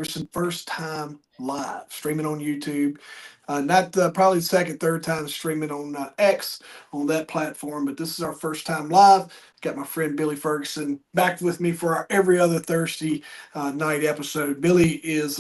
Ferguson, first time live, streaming on YouTube. Not probably the second, third time streaming on X on that platform, but this is our first time live. Got my friend Billy Ferguson back with me for our every other Thursday night episode. Billy is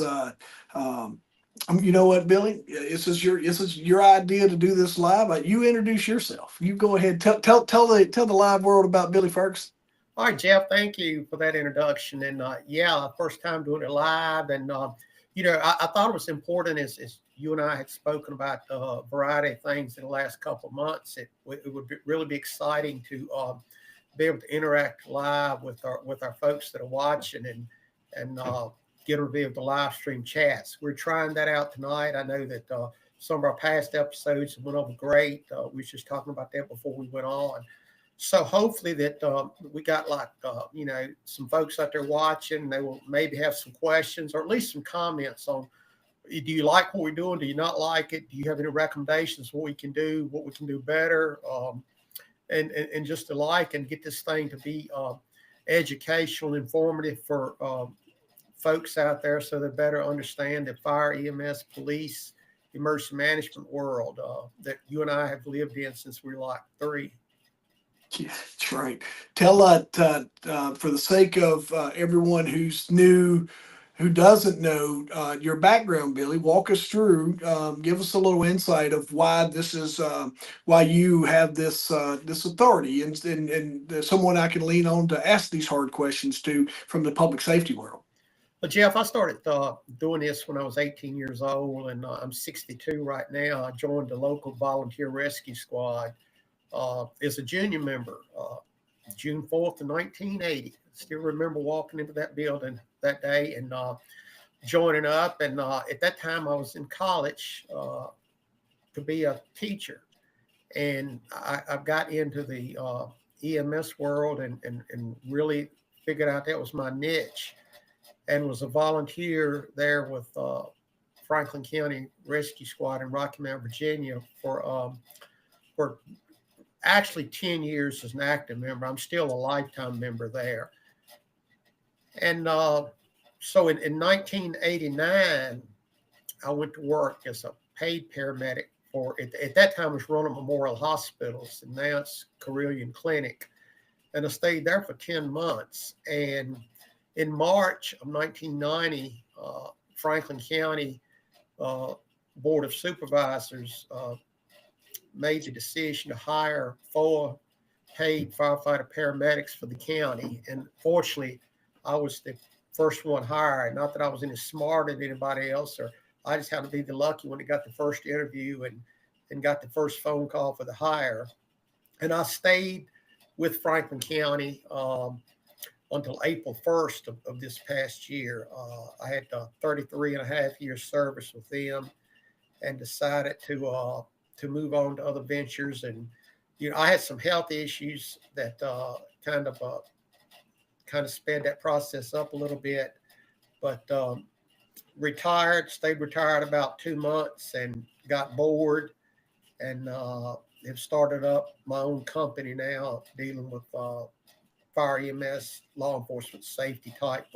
you know what, Billy? This is your idea to do this live. You introduce yourself. You go ahead. Tell the live world about Billy Ferguson. All right, Jeff, thank you for that introduction. And yeah, first time doing it live. And, I thought it was important as you and I had spoken about a variety of things in the last couple of months. It would really be exciting to be able to interact live with our folks that are watching and get a review of the live stream chats. We're trying that out tonight. I know that some of our past episodes went over great. We were just talking about that before we went on. So hopefully that we got some folks out there watching. They will maybe have some questions or at least some comments on, do you like what we're doing? Do you not like it? Do you have any recommendations what we can do better? And just to like and get this thing to be educational, informative for folks out there so they better understand the fire, EMS, police, emergency management world that you and I have lived in since we were like 3. Yeah, that's right. Tell for the sake of everyone who's new, who doesn't know your background, Billy, walk us through, give us a little insight of why this is, why you have this this authority and someone I can lean on to ask these hard questions to from the public safety world. Well, Jeff, I started doing this when I was 18 years old, and I'm 62 right now. I joined the local volunteer rescue squad as a junior member, June 4th of 1980. Still remember walking into that building that day and joining up. And at that time, I was in college to be a teacher. And I got into the EMS world and really figured out that was my niche, and was a volunteer there with Franklin County Rescue Squad in Rocky Mount, Virginia for actually 10 years as an active member. I'm still a lifetime member there. And so in 1989, I went to work as a paid paramedic for, at that time it was Ronald Memorial Hospitals, and now it's Carilion Clinic. And I stayed there for 10 months. And in March of 1990, Franklin County Board of Supervisors made the decision to hire 4 paid firefighter paramedics for the county. And fortunately, I was the first one hired. Not that I was any smarter than anybody else, or I just happened to be the lucky one that got the first interview and got the first phone call for the hire. And I stayed with Franklin County until April 1st of this past year. I had 33 and a half years service with them, and decided to move on to other ventures. And, I had some health issues that kind of sped that process up a little bit, but stayed retired about 2 months and got bored, and have started up my own company now dealing with fire, EMS, law enforcement, safety type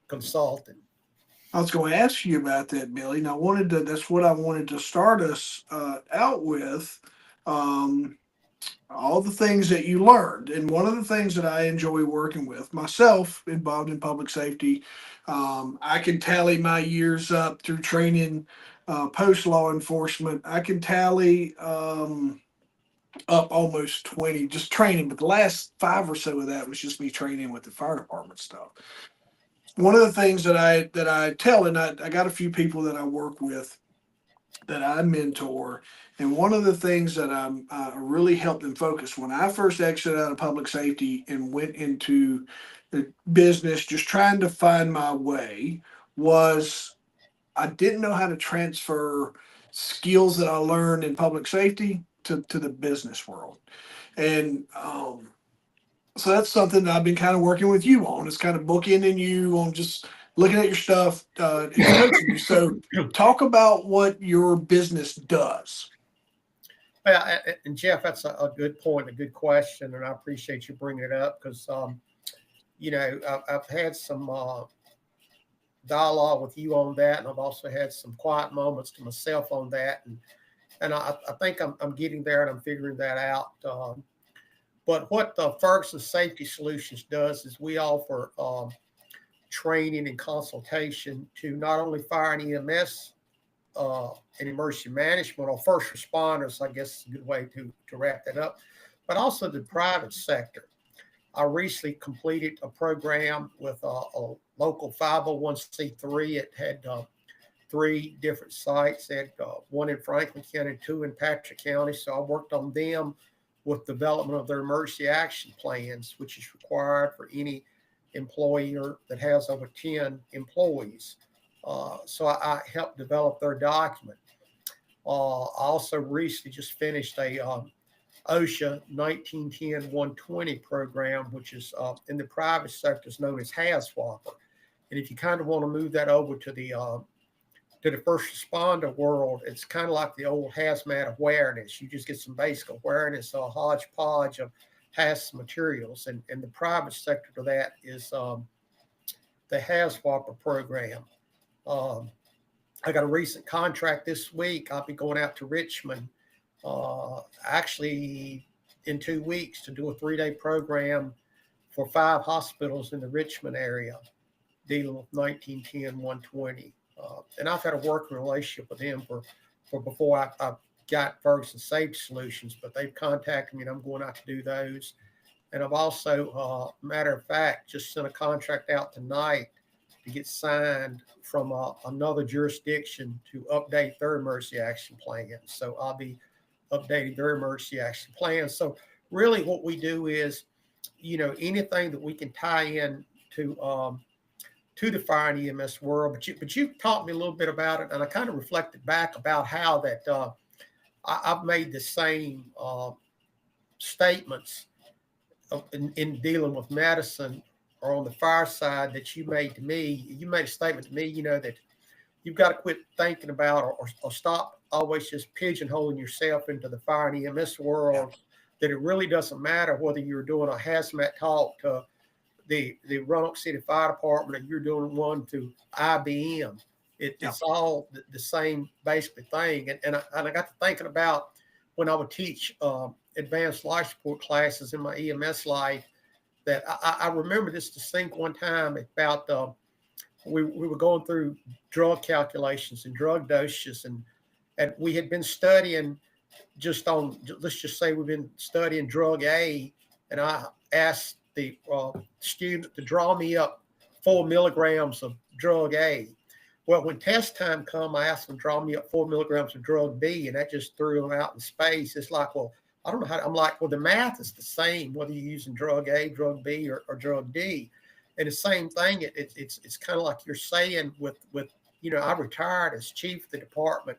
consulting. I was going to ask you about that, Billy. And that's what I wanted to start us out with. All the things that you learned. And one of the things that I enjoy working with myself involved in public safety, I can tally my years up through training, post law enforcement. I can tally up almost 20 just training, but the last 5 or so of that was just me training with the fire department stuff. One of the things that I tell, and I got a few people that I work with that I mentor, and one of the things that I really helped them focus when I first exited out of public safety and went into the business, just trying to find my way, was I didn't know how to transfer skills that I learned in public safety to the business world. And so that's something that I've been kind of working with you on. It's kind of bookending you on just looking at your stuff and coaching you. So talk about what your business does. Well, and Jeff, that's a good point, a good question, and I appreciate you bringing it up because, I've had some dialogue with you on that, and I've also had some quiet moments to myself on that, and I think I'm getting there and I'm figuring that out. But what Ferguson Safety Solutions does is we offer training and consultation to not only fire and EMS and emergency management, or first responders, I guess is a good way to wrap that up, but also the private sector. I recently completed a program with a local 501c3. It had 3 different sites. They had one in Franklin County, 2 in Patrick County. So I worked on them with development of their emergency action plans, which is required for any employer that has over 10 employees. So I helped develop their document. I also recently just finished a OSHA 1910-120 program, which is in the private sector is known as HAZWOPER. And if you kind of want to move that over to the first responder world, it's kind of like the old hazmat awareness. You just get some basic awareness, a hodgepodge of hazardous materials. And the private sector to that is the HAZWOPER program. I got a recent contract this week. I'll be going out to Richmond actually in 2 weeks to do a 3-day program for 5 hospitals in the Richmond area dealing with 1910-120. And I've had a working relationship with them for before I got Ferguson Safety Solutions, but they've contacted me and I'm going out to do those. And I've also, matter of fact, just sent a contract out tonight to get signed from another jurisdiction to update their emergency action plan. So I'll be updating their emergency action plan. So really what we do is, anything that we can tie in to the fire and EMS world. But you taught me a little bit about it, and I kind of reflected back about how that I've made the same statements in dealing with medicine or on the fire side that you made to me. You made a statement to me, that you've got to quit thinking about or stop always just pigeonholing yourself into the fire and EMS world, that it really doesn't matter whether you're doing a hazmat talk to the Roanoke City Fire Department or you're doing one to IBM. It's all the same basically thing. And I got to thinking about when I would teach advanced life support classes in my EMS life, that I remember this distinct one time about we were going through drug calculations and drug dosages, and we had been studying just on, let's just say we've been studying drug A, and I asked the student to draw me up 4 milligrams of drug A. Well, when test time come, I asked them to draw me up 4 milligrams of drug B, and that just threw them out in space. It's like, well, I don't know how. I'm like, well, the math is the same whether you're using drug A, drug B, or drug D, and the same thing. It's kind of like you're saying with I retired as chief of the department,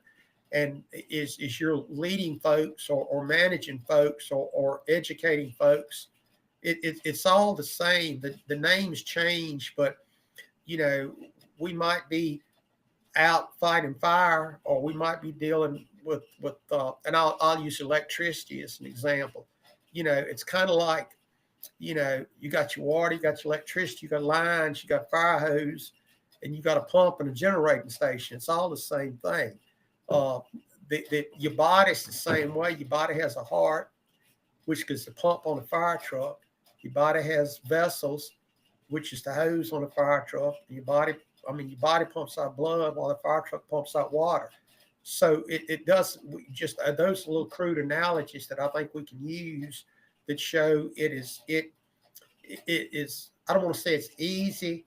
and is you're leading folks or managing folks or educating folks. It's all the same. The names change, but we might be out fighting fire, or we might be dealing with and I'll use electricity as an example. It's kind of like, you got your water, you got your electricity, you got lines, you got fire hose, and you got a pump and a generating station. It's all the same thing. Your body's the same way. Your body has a heart, which is the pump on a fire truck. Your body has vessels, which is the hose on a fire truck. Your body pumps out blood while the fire truck pumps out water. So it does just those little crude analogies that I think we can use that show it is. I don't want to say it's easy,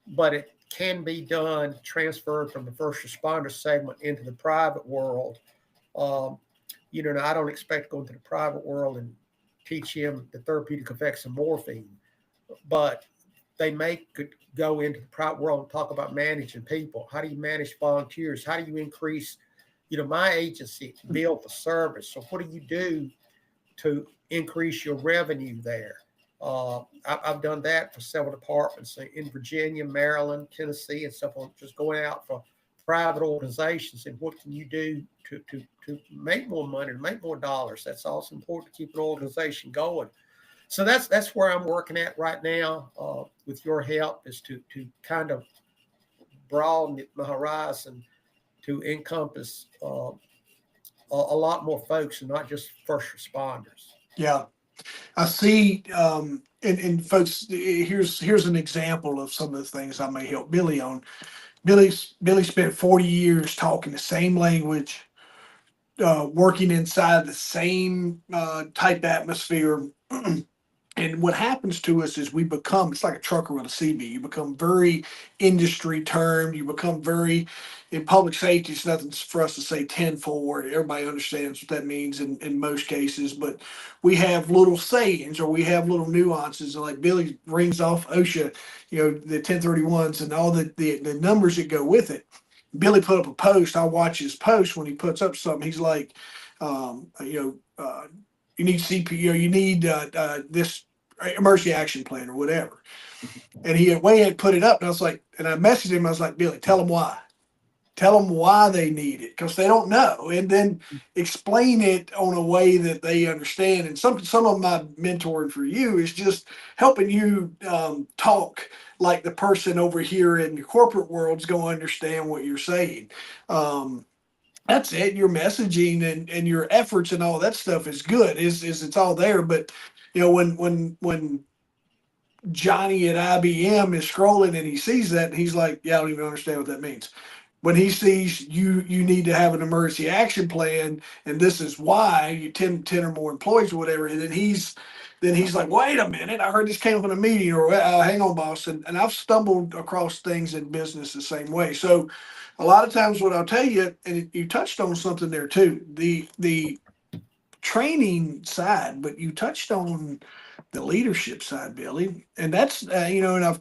but it can be done, transferred from the first responder segment into the private world. Now I don't expect to go into the private world and teach him the therapeutic effects of morphine, but they could go into the private world and talk about managing people. How do you manage volunteers? How do you increase, my agency bill for service? So what do you do to increase your revenue there? I've done that for several departments in Virginia, Maryland, Tennessee, and stuff. Just going out for private organizations and what can you do to make more money, to make more dollars. That's also important to keep an organization going. So that's where I'm working at right now. With your help, is to kind of broaden my horizon to encompass a lot more folks and not just first responders. Yeah. I see, and folks, here's an example of some of the things I may help Billy on. Billy spent 40 years talking the same language, working inside the same type atmosphere. And what happens to us is we become, it's like a trucker with a CB. You become very industry termed. You become very, in public safety, it's nothing for us to say 10 forward. Everybody understands what that means in most cases. But we have little sayings or we have little nuances. Like Billy rings off OSHA, the 1031s and all the numbers that go with it. Billy put up a post. I watch his post when he puts up something. He's like, you need CPO, you need this emergency action plan or whatever. And he had put it up, and I was like, and I messaged him. I was like, Billy, tell them why. Tell them why they need it because they don't know, and then explain it on a way that they understand. And some of my mentoring for you is just helping you talk like the person over here in the corporate world is going to understand what you're saying. That's it. Your messaging and your efforts and all that stuff is good. Is it's all there. But when Johnny at IBM is scrolling and he sees that and he's like, yeah, I don't even understand what that means. When he sees you need to have an emergency action plan and this is why you 10 or more employees or whatever, and then he's like, wait a minute, I heard this came up in a meeting or hang on, boss. And I've stumbled across things in business the same way. So a lot of times what I'll tell you, and you touched on something there too, the training side, but you touched on the leadership side, Billy. And that's, and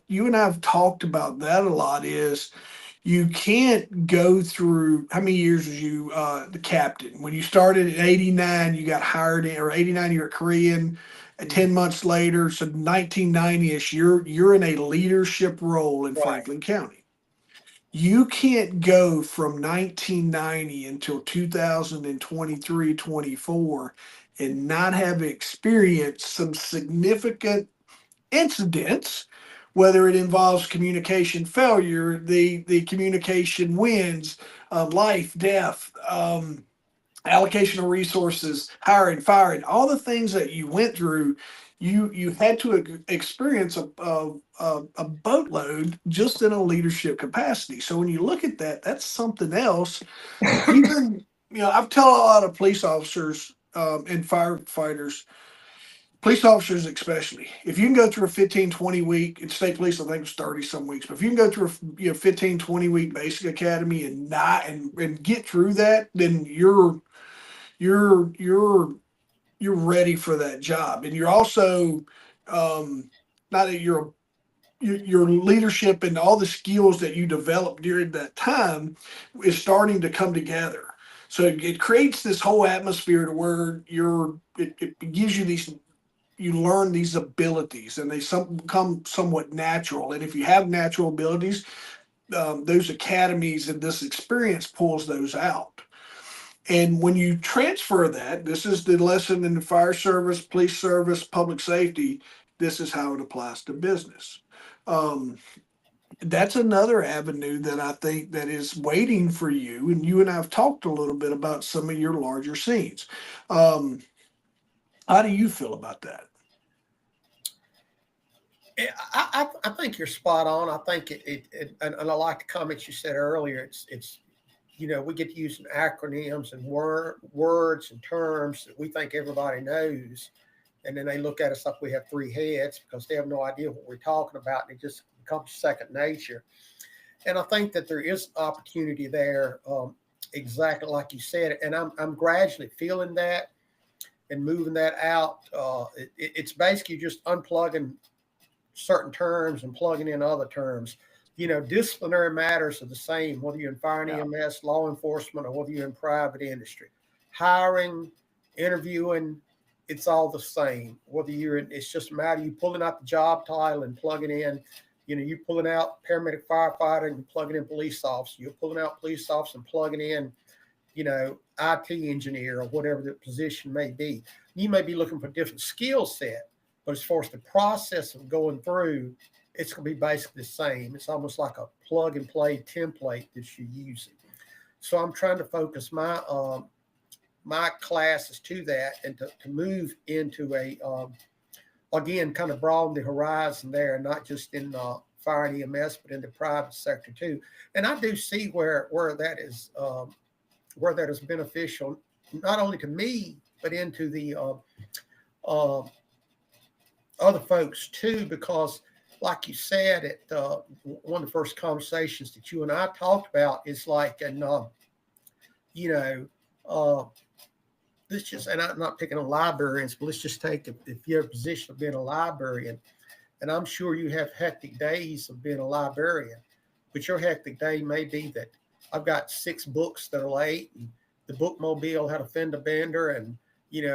you and I have talked about that a lot is you can't go through, how many years was you the captain? When you started in 89, you got hired in, or 89, you're a Korean. 10 months later, so 1990ish, you're in a leadership role in Right. Franklin County. You can't go from 1990 until 2023, 24 and not have experienced some significant incidents, whether it involves communication failure, the communication wins, life, death, allocation of resources, hiring, firing, all the things that you went through. You had to experience a boatload just in a leadership capacity. So when you look at that, that's something else. Even I've tell a lot of police officers and firefighters, police officers especially, if you can go through a 15-20 week, in state police I think it's 30 some weeks, but if you can go through a 15-20 week basic academy and get through that, then you're you're ready for that job. And you're also not that your leadership and all the skills that you develop during that time is starting to come together. So it creates this whole atmosphere to where it gives you these, you learn these abilities and they become somewhat natural. And if you have natural abilities, those academies and this experience pulls those out. And when you transfer that, this is the lesson in the fire service, police service, public safety. This is how it applies to business. Um, that's another avenue that I think that is waiting for you. And you and I have talked a little bit about some of your larger scenes. Um, how do you feel about that? I think you're spot on. I think and I like the comments you said earlier. It's we get to using acronyms and words and terms that we think everybody knows, and then they look at us like we have three heads because they have no idea what we're talking about, and it just becomes second nature. And I think that there is opportunity there, exactly like you said, and I'm gradually feeling that and moving that out. It's basically just unplugging certain terms and plugging in other terms. Disciplinary matters are the same, whether you're in fire and Yeah. EMS, law enforcement, or whether you're in private industry. Hiring, interviewing, it's all the same. Whether you're in, it's just a matter of you pulling out the job title and plugging in. You're pulling out paramedic, firefighter, and plugging in police officer. You're pulling out police officer and plugging in, IT engineer or whatever the position may be. You may be looking for a different skill set, but as far as the process of going through, it's going to be basically the same. It's almost like a plug and play template that you're using. So I'm trying to focus my classes to that, and to move into a again, kind of broaden the horizon there, not just in fire and EMS, but in the private sector too. And I do see where that is beneficial, not only to me, but into the uh, other folks too, because like you said, at one of the first conversations that you and I talked about is like, and you know, uh, let's just, and I'm not picking on librarians, but let's just take if you're in a position of being a librarian, and I'm sure you have hectic days of being a librarian, but your hectic day may be that I've got 6 books that are late, and the bookmobile had a fender bender, and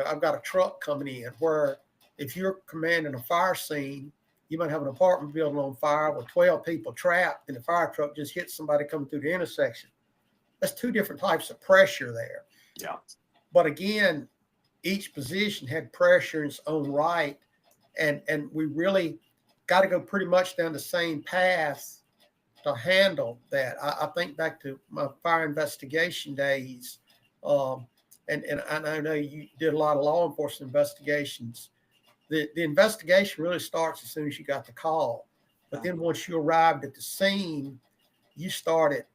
I've got a truck coming in. Where if you're commanding a fire scene, you might have an apartment building on fire with 12 people trapped, and the fire truck just hits somebody coming through the intersection. That's 2 different types of pressure there. Yeah. But again, each position had pressure in its own right, and we really got to go pretty much down the same path to handle that. I think back to my fire investigation days, um, and I know you did a lot of law enforcement investigations. The investigation really starts as soon as you got the call, but then once you arrived at the scene, you started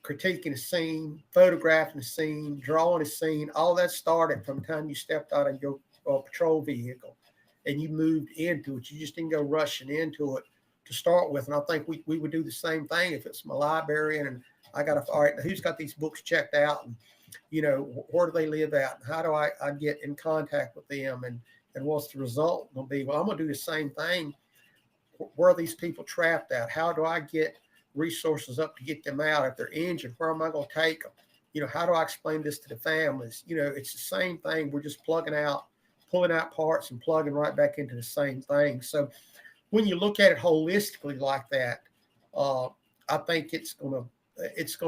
critiquing the scene, photographing the scene, drawing the scene. All that started from the time you stepped out of your patrol vehicle and you moved into it. You just didn't go rushing into it to start with. And I think we would do the same thing if it's my librarian and I got all right, who's got these books checked out, and where do they live at, and how do I get in contact with them, and what's the result going to be? Well, I'm going to do the same thing. Where are these people trapped at? How do I get resources up to get them out? If they're injured, where am I going to take them? How do I explain this to the families? It's the same thing. We're just pulling out parts and plugging right back into the same thing. So when you look at it holistically like that, I think it's going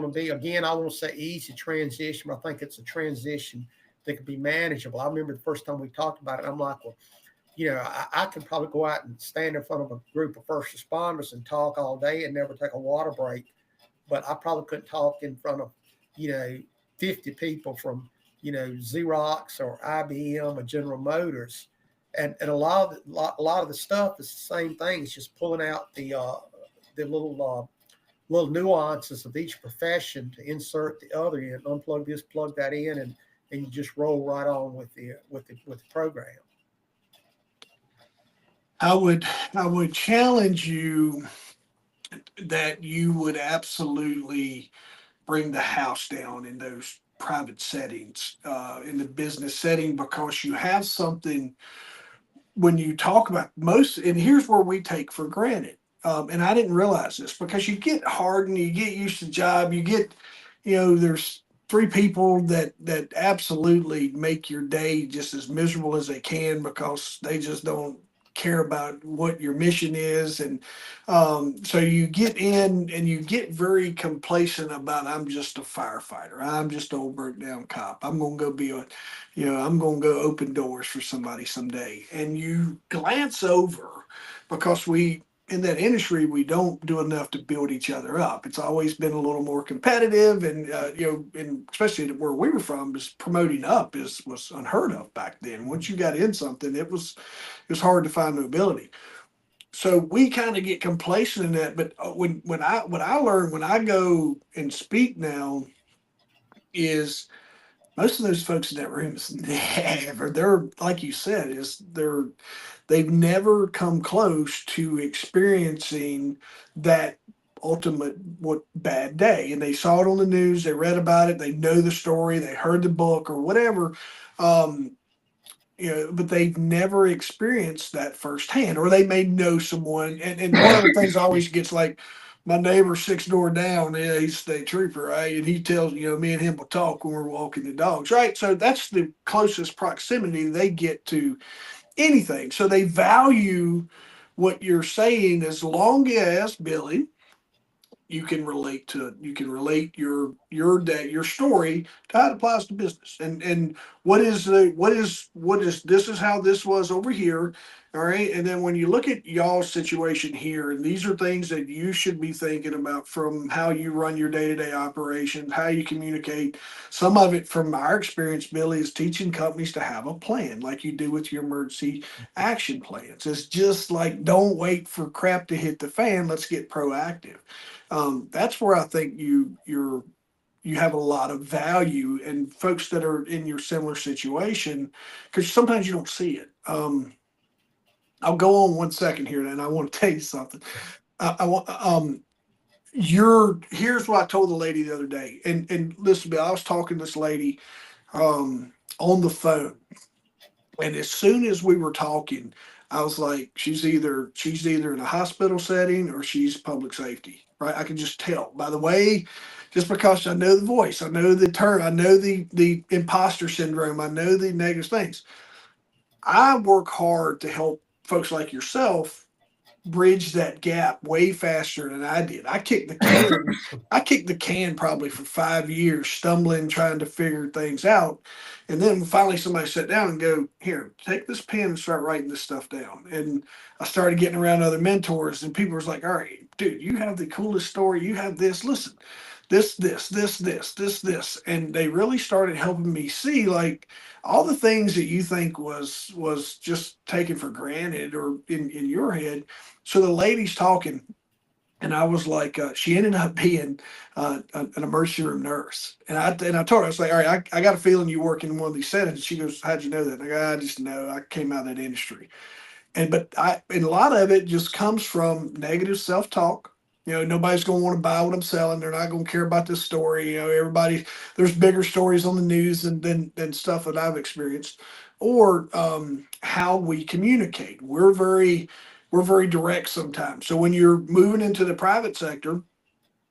to be, again, I won't say easy transition, but I think it's a transition that could be manageable. I remember the first time we talked about it, I'm like, well, I could probably go out and stand in front of a group of first responders and talk all day and never take a water break. But I probably couldn't talk in front of, 50 people from, Xerox or IBM or General Motors. And a lot of the stuff is the same thing. It's just pulling out the little nuances of each profession to insert the other in, unplug this, plug that in, and you just roll right on with the program. I would challenge you that you would absolutely bring the house down in those private settings, in the business setting, because you have something when you talk about most, and here's where we take for granted. And I didn't realize this because you get hardened, you get used to the job, you get, there's 3 people that absolutely make your day just as miserable as they can because they just don't care about what your mission is. And so you get in and you get very complacent about, I'm just a firefighter, I'm just an old burnt down cop, I'm gonna go be a, I'm gonna go open doors for somebody someday. And you glance over, because we in that industry, we don't do enough to build each other up. It's always been a little more competitive, and and especially where we were from, is promoting up was unheard of back then. Once you got in something, it was hard to find mobility. So we kind of get complacent in that. But when I learn when I go and speak now is most of those folks in that room is never, they're like you said, they've never come close to experiencing that ultimate what bad day. And they saw it on the news, they read about it, they know the story, they heard the book or whatever. um but they've never experienced that firsthand, or they may know someone. And one of the things always gets like, my neighbor 6 door down, yeah, he's a state trooper, right? And he tells, me and him will talk when we're walking the dogs, right? So that's the closest proximity they get to anything. So they value what you're saying, as long as, Billy, you can relate to it. You can relate your day, your story, to how it applies to business. And what is this is how this was over here. All right. And then when you look at y'all's situation here, and these are things that you should be thinking about from how you run your day to day operations, how you communicate. Some of it from our experience, Billy, is teaching companies to have a plan like you do with your emergency action plans. It's just like, don't wait for crap to hit the fan. Let's get proactive. That's where I think you have a lot of value and folks that are in your similar situation because sometimes you don't see it. I'll go on 1 second here, and I want to tell you something. I want you're here's what I told the lady the other day, and listen, Bill, I was talking to this lady on the phone, and as soon as we were talking, I was like, she's either in a hospital setting or she's public safety, right? I can just tell by the way, just because I know the voice, I know the term, I know the imposter syndrome, I know the negative things. I work hard to help folks like yourself bridge that gap way faster than I did. I kicked the can probably for 5 years, stumbling, trying to figure things out. And then finally somebody sat down and go, here, take this pen and start writing this stuff down. And I started getting around other mentors and people was like, all right, dude, you have the coolest story. You have this. Listen, this. And they really started helping me see like all the things that you think was just taken for granted or in your head. So the lady's talking, and I was like, she ended up being an emergency room nurse. And I told her, I was like, all right, I got a feeling you work in one of these settings. She goes, how'd you know that? And I go, I just know. I came out of that industry. And a lot of it just comes from negative self talk. Nobody's going to want to buy what I'm selling. They're not going to care about this story. Everybody, there's bigger stories on the news than stuff that I've experienced, or how we communicate. We're very direct sometimes. So when you're moving into the private sector,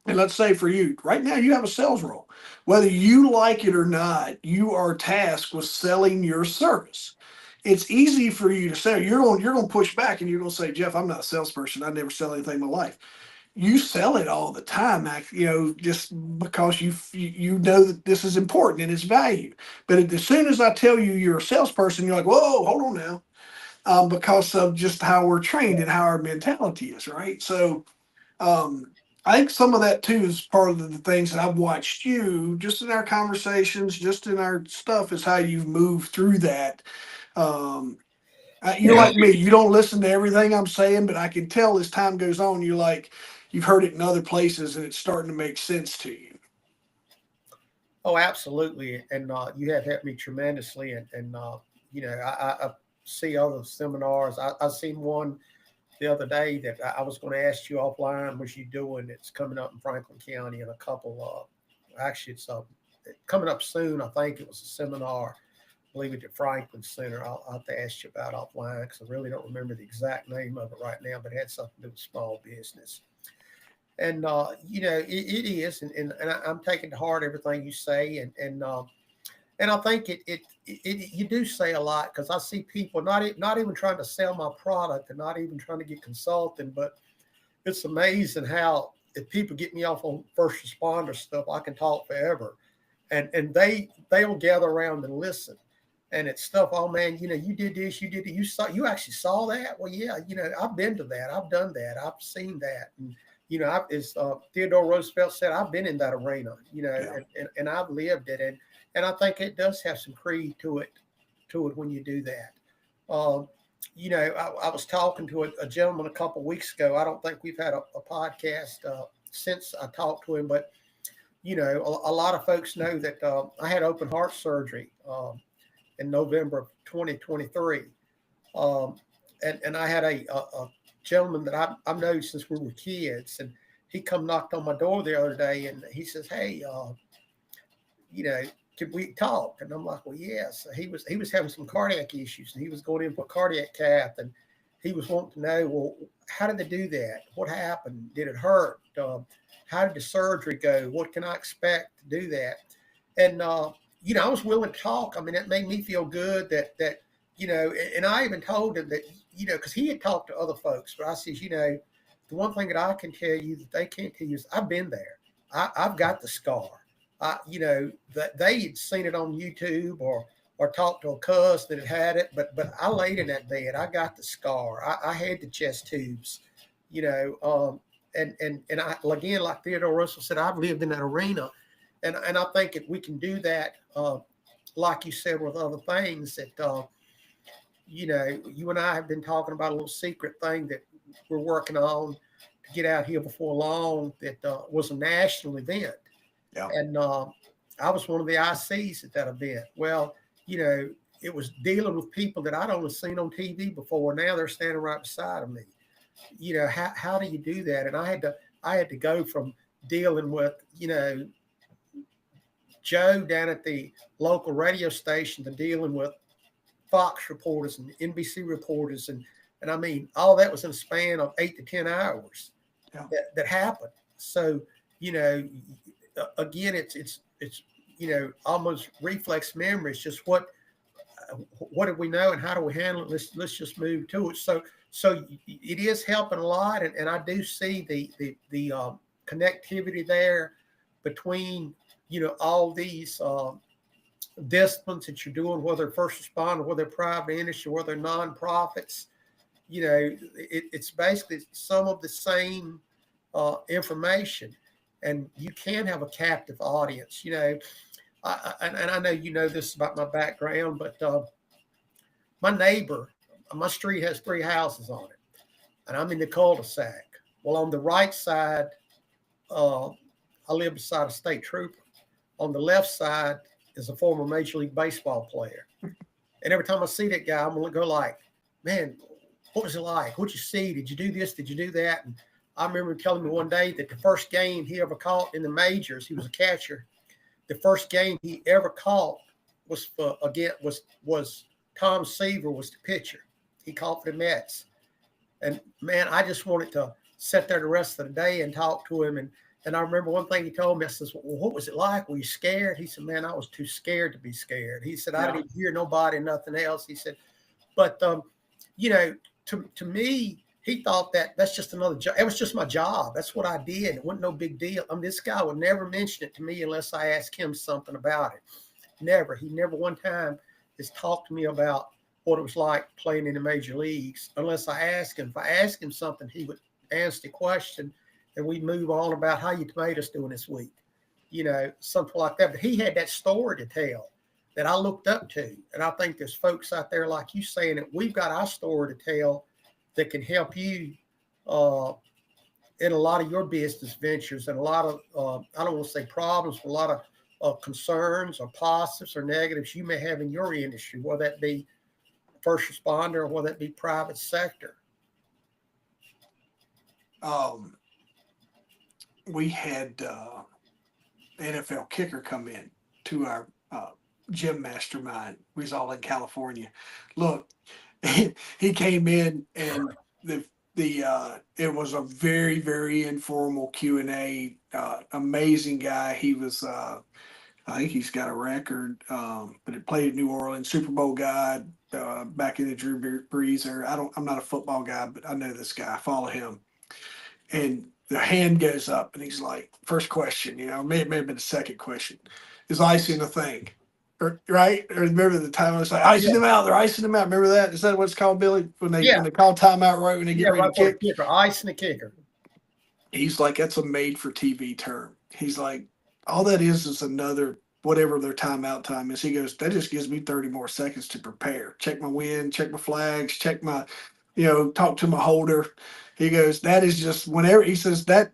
and let's say for you, right now you have a sales role. Whether you like it or not, you are tasked with selling your service. It's easy for you to say you're going to push back and you're going to say, Jeff, I'm not a salesperson. I never sell anything in my life. You sell it all the time, just because you know that this is important and it's value. But as soon as I tell you you're a salesperson, you're like, whoa, hold on now, because of just how we're trained and how our mentality is, right? So I think some of that too is part of the things that I've watched you just in our conversations, just in our stuff, is how you've moved through that. Um, you're Yeah. like me; you don't listen to everything I'm saying, but I can tell as time goes on, you've heard it in other places, and it's starting to make sense to you. Oh, absolutely. And you have helped me tremendously. I see other seminars. I seen one the other day that I was going to ask you offline. Was you doing? It's coming up in Franklin County in a couple of. Actually, it's coming up soon. I think it was a seminar. I believe it at Franklin Center. I'll have to ask you about offline because I really don't remember the exact name of it right now, but it had something to do with small business. And it is, and I'm taking to heart everything you say, and I think you do say a lot because I see people not even trying to sell my product and not even trying to get consulting, but it's amazing how if people get me off on first responder stuff, I can talk forever, and they'll gather around and listen. And it's stuff. Oh man, you did this, you did it. You actually saw that. Well, yeah, I've been to that. I've done that. I've seen that. And as Theodore Roosevelt said, I've been in that arena. Yeah. And I've lived it. And I think it does have some creed to it when you do that. Um, I was talking to a gentleman a couple of weeks ago. I don't think we've had a podcast since I talked to him, but a lot of folks know that I had open heart surgery in November of 2023. Um, and I had a gentleman that I've known since we were kids, and he come knocked on my door the other day, and he says, "Hey, you know, could we talk?" And I'm like, "Well, yes." He was having some cardiac issues, and he was going in for a cardiac cath, and he was wanting to know, well, how did they do that? What happened? Did it hurt? How did the surgery go? What can I expect to do that? And I was willing to talk. I mean, it made me feel good that and I even told him that because he had talked to other folks, but I says, the one thing that I can tell you that they can't tell you is I've been there. I've got the scar. That they had seen it on YouTube or or talked to a cuz that had it, but I laid in that bed. I got the scar. I had the chest tubes, you know. And I, again, like Theodore Russell said, I've lived in that arena, and I think if we can do that, like you said, with other things that you know, you and I have been talking about a little secret thing that we're working on to get out here before long. That was a national event, Yeah. and I was one of the ICs at that event. Well, you know, it was dealing with people that I'd only seen on TV before. Now they're standing right beside of me. You know, how do you do that? And I had to go from dealing with, you know, Joe down at the local radio station to dealing with Fox reporters and NBC reporters, and I mean, all that was in a span of 8 to 10 hours Yeah. that happened. So, you know, again, it's you know, almost reflex memory. It's just what do we know and how do we handle it? Let's just move to it. So it is helping a lot, and I do see the connectivity there between, you know, all these disciplines that you're doing, whether first responder, whether private industry, whether nonprofits. You know, it's basically some of the same information, and you can have a captive audience. You know, and I know you know this about my background, but my neighbor, my street has 3 houses on it, and I'm in the cul-de-sac. Well, on the right side, uh, I live beside a state trooper. On the left side is a former Major League Baseball player. And every time I see that guy, I'm going to go like, man, what was it like? What'd you see? Did you do this? Did you do that? And I remember him telling me one day that the first game he ever caught in the majors, he was a catcher. The first game he ever caught was was Tom Seaver was the pitcher. He caught for the Mets. And man, I just wanted to sit there the rest of the day and talk to him. And I remember one thing he told me. I says, well, what was it like? Were you scared? He said, man, I was too scared to be scared. He said, I didn't even hear nobody, nothing else. He said, but, you know, to me, he thought that's just another job. It was just my job. That's what I did. It wasn't no big deal. I mean, this guy would never mention it to me unless I asked him something about it. Never. He never one time has talked to me about what it was like playing in the major leagues unless I asked him. If I asked him something, he would answer the question, and we move on about how your tomatoes doing this week, you know, something like that. But he had that story to tell that I looked up to. And I think there's folks out there like you saying that we've got our story to tell that can help you in a lot of your business ventures and a lot of, I don't want to say problems, but a lot of concerns or positives or negatives you may have in your industry, whether that be first responder or whether that be private sector. We had NFL kicker come in to our gym mastermind. We was all in California. Look, he came in and the it was a very very informal Q&A. Amazing guy. He was I think he's got a record, but he played at New Orleans, Super Bowl guy back in the Drew Brees era. I'm not a football guy, but I know this guy. I follow him. And the hand goes up, and he's like, first question, you know, may have been the second question, is icing a thing? Or, right? Or remember the time I was like, icing them out, they're icing them out. Remember that? Is that what it's called, Billy? When they call timeout right when they get ready to kick? Kicker, icing the kicker. He's like, that's a made for TV term. He's like, all that is another whatever their timeout time is. He goes, that just gives me 30 more seconds to prepare. Check my wind, check my flags, check my, you know, talk to my holder. He goes, that is just whenever he says that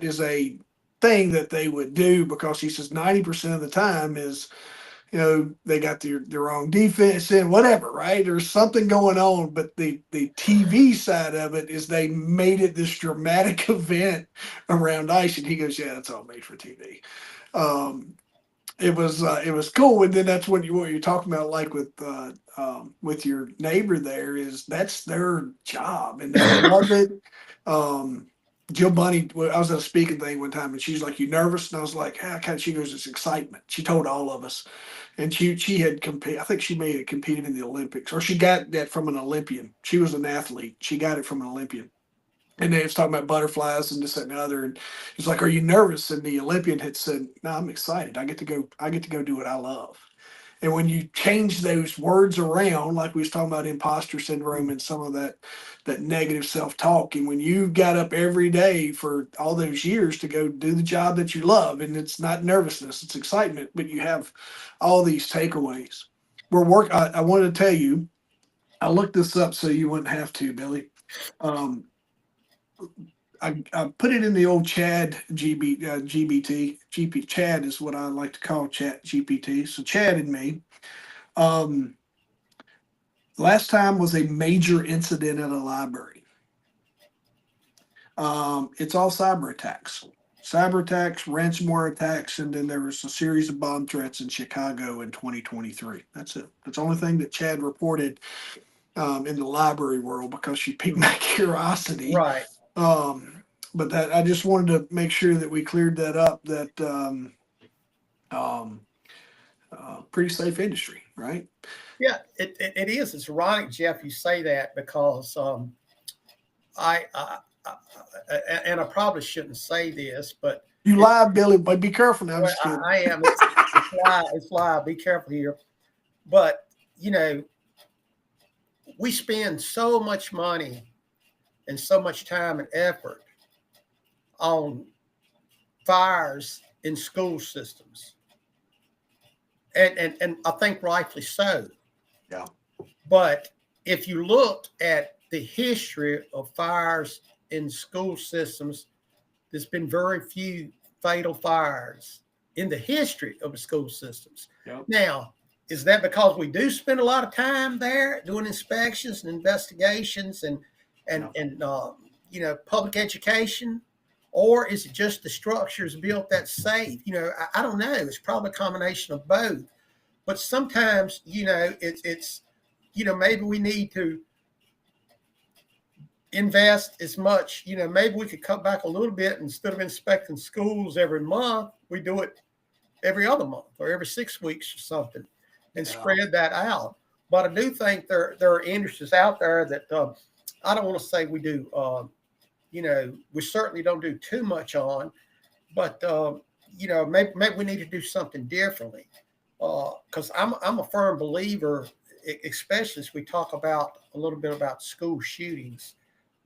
is a thing that they would do because he says 90% of the time is, you know, they got their wrong defense and whatever, right? There's something going on, but the TV side of it is they made it this dramatic event around ice, and he goes, yeah, that's all made for TV. It was cool, and then that's what you're talking about, like with your neighbor there, is that's their job and they love it. Jill Bunny, I was at a speaking thing one time, and she's like, "You nervous?" And I was like, "Ah, kind of." She goes, "It's excitement." She told all of us, and she had competed. I think she may have competed in the Olympics, or she got that from an Olympian. She was an athlete. She got it from an Olympian. And they was talking about butterflies and this that, and the other. And he's like, "Are you nervous?" And the Olympian had said, "No, I'm excited. I get to go do what I love." And when you change those words around, like we was talking about imposter syndrome and some of that negative self-talk, and when you got up every day for all those years to go do the job that you love, and it's not nervousness, it's excitement, but you have all these takeaways. I wanted to tell you, I looked this up so you wouldn't have to, Billy. Um, I put it in the old Chad GBT. Chad is what I like to call Chat GPT. So Chad and me. Um, Last time was a major incident at a library. It's all cyber attacks, ransomware attacks, and then there was a series of bomb threats in Chicago in 2023. That's it. That's the only thing that Chad reported in the library world because she piqued my curiosity. Right. But that I just wanted to make sure that we cleared that up. That um, pretty safe industry, right? Yeah, it is. It's ironic, Jeff, you say that because I and I probably shouldn't say this, but You lie, Billy, but be careful now. I'm well, just kidding. I am. It's lie. It's lie. Be careful here. But you know, we spend so much money and so much time and effort on fires in school systems, and I think rightfully so. Yeah. But if you look at the history of fires in school systems, there's been very few fatal fires in the history of the school systems. Yep. Now, is that because we do spend a lot of time there doing inspections and investigations and you know, public education, or is it just the structures built that safe? You know, I don't know. It's probably a combination of both. But sometimes, you know, it's you know, maybe we need to invest as much, you know, maybe we could cut back a little bit. Instead of inspecting schools every month, we do it every other month or every 6 weeks or something and spread that out. But I do think there are industries out there that I don't want to say we do, you know, we certainly don't do too much on, but, you know, maybe we need to do something differently. Because I'm a firm believer, especially as we talk about a little bit about school shootings.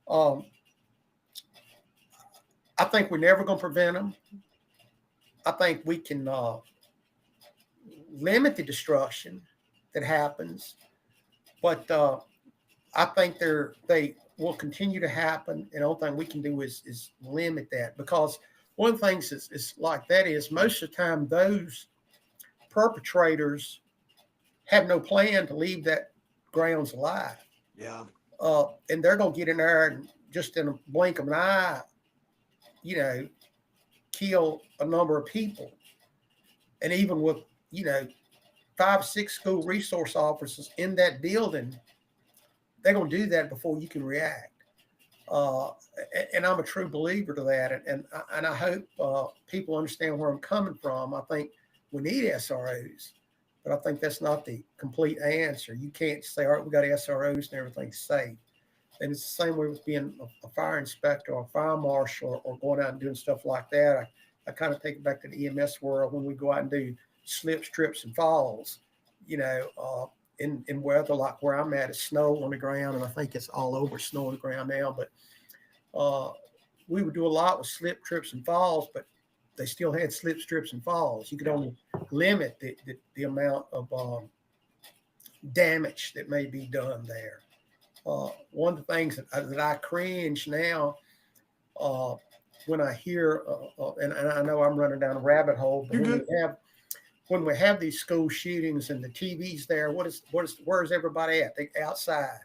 I think we're never going to prevent them. I think we can limit the destruction that happens, but I think they will continue to happen. And the only thing we can do is limit that, because one of the things is like that is most of the time those perpetrators have no plan to leave that grounds alive. Yeah. And they're going to get in there and just in a blink of an eye, you know, kill a number of people. And even with, you know, 5 or 6 school resource officers in that building, they're going to do that before you can react. And I'm a true believer to that. And I hope people understand where I'm coming from. I think we need SROs, but I think that's not the complete answer. You can't say, all right, we got SROs and everything's safe. And it's the same way with being a fire inspector or a fire marshal or going out and doing stuff like that. I kind of take it back to the EMS world when we go out and do slips, trips, and falls, you know, in weather like where I'm at, it's snow on the ground, and I think it's all over snow on the ground now. But we would do a lot with slip, trips, and falls, but they still had slips, trips, and falls. You could only limit the amount of damage that may be done there. One of the things that I cringe now when I hear, and I know I'm running down a rabbit hole, but when we have these school shootings and the TV's there, where's everybody at? They outside,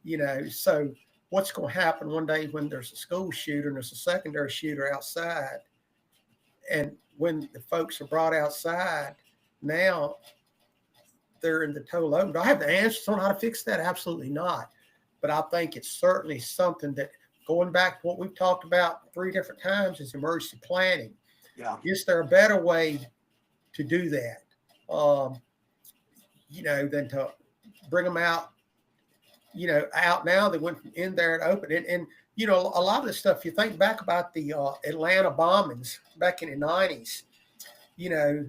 you know. So what's going to happen one day when there's a school shooter and there's a secondary shooter outside, and when the folks are brought outside, now they're in the total open. Do I have the answers on how to fix that? Absolutely not. But I think it's certainly something that, going back to what we've talked about 3 different times, is emergency planning. Yeah. Is there a better way to do that? You know, than to bring them out, you know, out now. They went in there and open it. And, you know, a lot of this stuff, you think back about the Atlanta bombings back in the 90s, you know,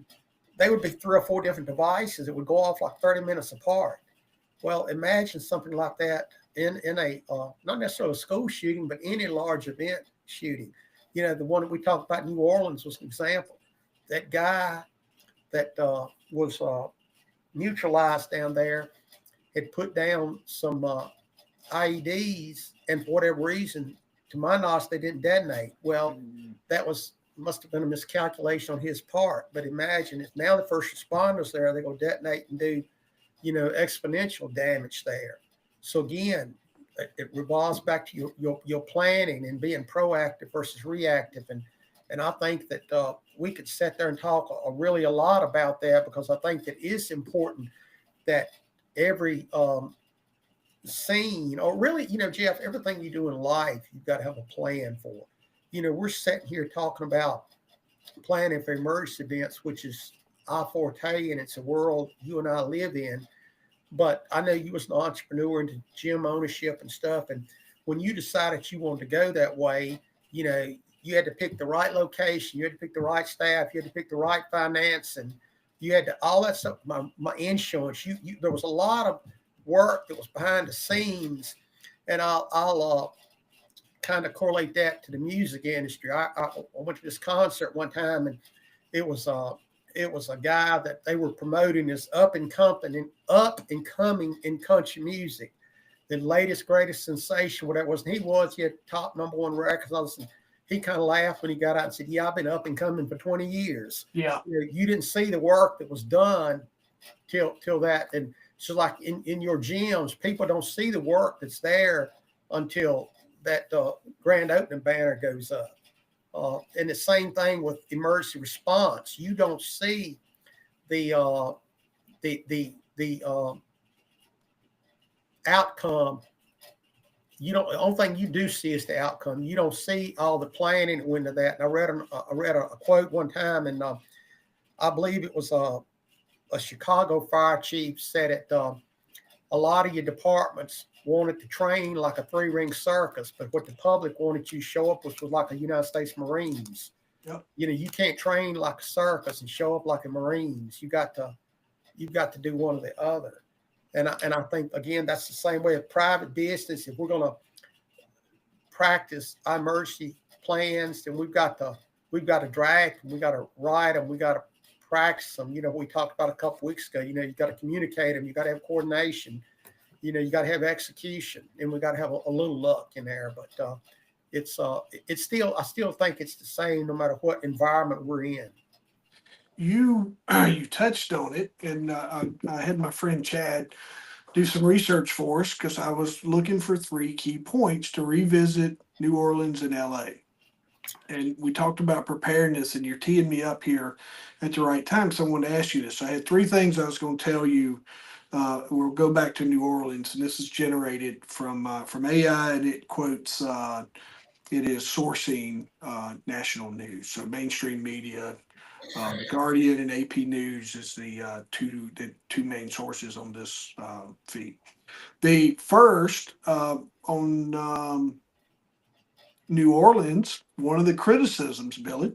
they would be 3 or 4 different devices that would go off like 30 minutes apart. Well, imagine something like that in a not necessarily a school shooting, but any large event shooting. You know, the one that we talked about, New Orleans, was an example. That guy that was neutralized down there had put down some IEDs, and for whatever reason, to my knowledge, they didn't detonate. Well, that must have been a miscalculation on his part. But imagine if now the first responders there, they're going to detonate and do, you know, exponential damage there. So again, it revolves back to your planning and being proactive versus reactive. And I think that we could sit there and talk really a lot about that, because I think that it's important that every scene, or really, you know, Jeff, everything you do in life, you've got to have a plan for. You know, we're sitting here talking about planning for emergency events, which is our forte, and it's a world you and I live in. But I know you was an entrepreneur into gym ownership and stuff. And when you decided you wanted to go that way, you know, you had to pick the right location, you had to pick the right staff, you had to pick the right finance, and you had to all that stuff. My insurance, there was a lot of work that was behind the scenes, and I'll kind of correlate that to the music industry. I went to this concert one time, and it was a guy that they were promoting as up and coming in country music, the latest greatest sensation, whatever it was. And he had top #1 records. He kind of laughed when he got out and said, "Yeah, I've been up and coming for 20 years." Yeah. You didn't see the work that was done till that. And so like in your gyms, people don't see the work that's there until that grand opening banner goes up. And the same thing with emergency response. You don't see the outcome. You don't. The only thing you do see is the outcome. You don't see all the planning that went into that. And I read a quote one time, and I believe it was a Chicago fire chief said it. A lot of your departments wanted to train like a 3-ring circus, but what the public wanted you to show up was like a United States Marines. Yep. You know, you can't train like a circus and show up like a Marines. You've got to do one or the other. And I think, again, that's the same way of private business. If we're going to practice our emergency plans, then we've got to draft, and we got to write them, we got to practice them. You know, we talked about a couple weeks ago. You know, you got to communicate them, you got to have coordination. You know, you got to have execution, and we got to have a little luck in there. But it's still, I still think it's the same no matter what environment we're in. You touched on it, and I had my friend Chad do some research for us, because I was looking for 3 key points to revisit New Orleans and LA. And we talked about preparedness, and you're teeing me up here at the right time. So I wanted to ask you this. So I had 3 things I was going to tell you. We'll go back to New Orleans, and this is generated from AI, and it quotes. It is sourcing national news, so mainstream media. The Guardian and AP News is the two main sources on this feed. The first on New Orleans, one of the criticisms, Billy,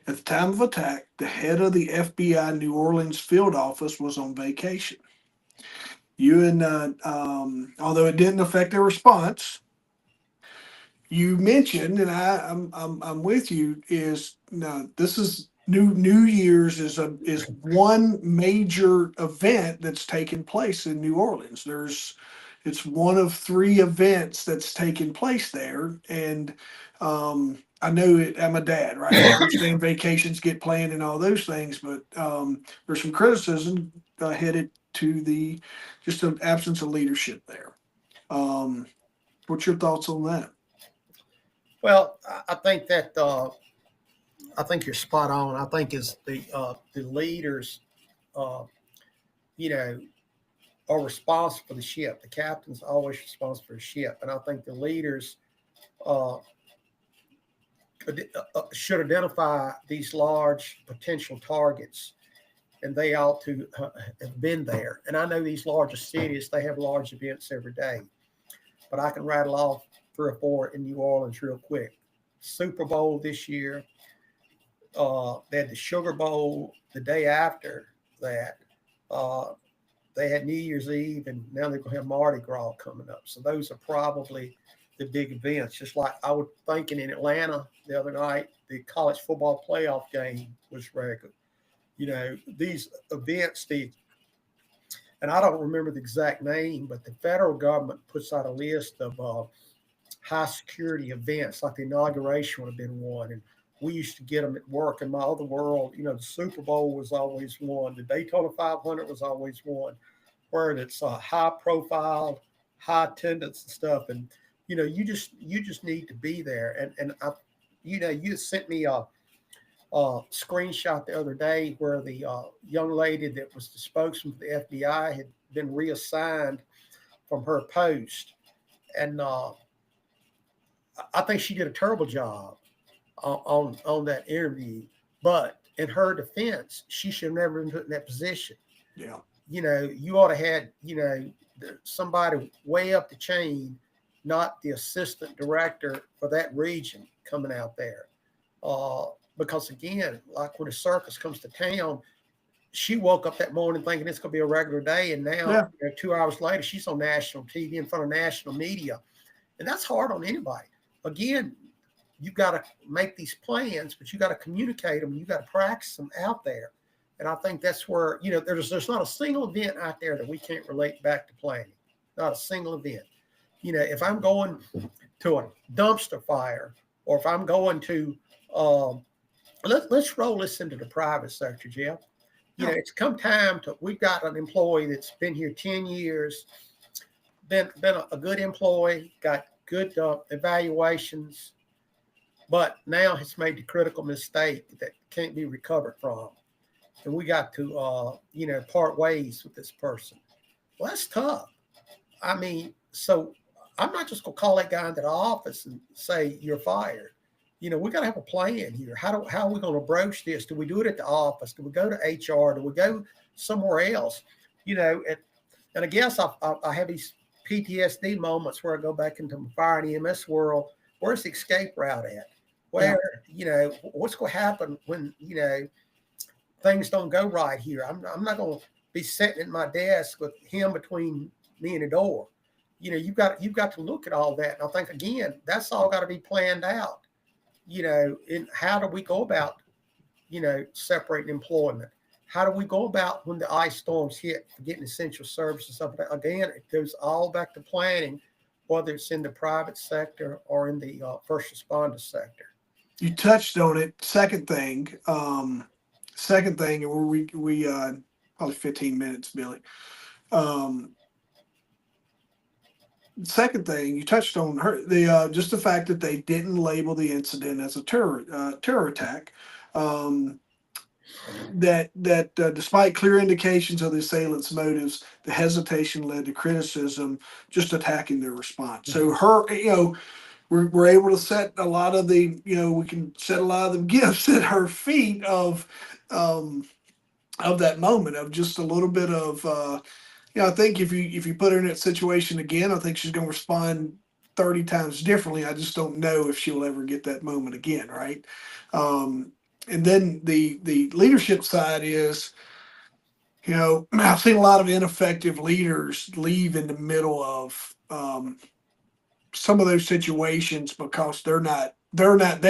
at the time of attack, the head of the FBI New Orleans field office was on vacation. Although it didn't affect their response, you mentioned, and I'm with you. Is now this is New Year's is one major event that's taken place in New Orleans. It's one of 3 events that's taken place there, and I know it. I'm a dad, right? I understand vacations get planned and all those things, but there's some criticism headed to the just an absence of leadership there. What's your thoughts on that? Well, I think that I think you're spot on. I think is the leaders, you know, are responsible for the ship. The captain's always responsible for the ship, and I think the leaders should identify these large potential targets, and they ought to have been there. And I know these larger cities, they have large events every day, but I can rattle off 3 or 4 in New Orleans real quick. Super Bowl this year, They had the Sugar Bowl the day after that. Uh, they had New Year's Eve, and now they're going to have Mardi Gras coming up. So those are probably the big events. Just like I was thinking in Atlanta the other night, the college football playoff game was regular. These events, and I don't remember the exact name, but the federal government puts out a list of high security events, like the inauguration would have been one. And we used to get them at work. In my other world, the Super Bowl was always one. The Daytona 500 was always one, where it's high profile, high attendance and stuff. And, you just need to be there. And I, you sent me a screenshot the other day where the young lady that was the spokesman for the FBI had been reassigned from her post. And I think she did a terrible job on that interview. But in her defense, she should have never been put in that position. Yeah. You ought to had, somebody way up the chain, not the assistant director for that region coming out there. Because again, like when a circus comes to town, she woke up that morning thinking it's going to be a regular day. And now, 2 hours later, she's on national TV in front of national media. And that's hard on anybody. Again, you got to make these plans, but you got to communicate them. You got to practice them out there. And I think that's where, there's not a single event out there that we can't relate back to planning. Not a single event. If I'm going to a dumpster fire, or if I'm going to, let's roll this into the private sector, Jeff. It's come time we've got an employee that's been here 10 years, been a good employee, got good evaluations, but now has made the critical mistake that can't be recovered from. And we got to, part ways with this person. Well, that's tough. I mean, so I'm not just going to call that guy into the office and say, you're fired. We got to have a plan here. How are we going to broach this? Do we do it at the office? Do we go to HR? Do we go somewhere else? And I guess I have these PTSD moments where I go back into my fire and EMS world. Where's the escape route at? Where, what's going to happen when, things don't go right here? I'm not going to be sitting at my desk with him between me and the door. You've got to look at all that. And I think, again, that's all got to be planned out. In how do we go about, separating employment? How do we go about when the ice storms hit for getting essential services? Stuff like that? Again, it goes all back to planning, whether it's in the private sector or in the first responder sector. You touched on it. Second thing, and we probably 15 minutes, Billy. Second thing, you touched on just the fact that they didn't label the incident as a terror attack. That despite clear indications of the assailant's motives, the hesitation led to criticism, just attacking their response. So we're able to set a lot of the, we can set a lot of the gifts at her feet of that moment, of just a little bit of. I think if you put her in that situation again, I think she's going to respond 30 times differently. I just don't know if she'll ever get that moment again, right? And then the leadership side is, I've seen a lot of ineffective leaders leave in the middle of some of those situations because they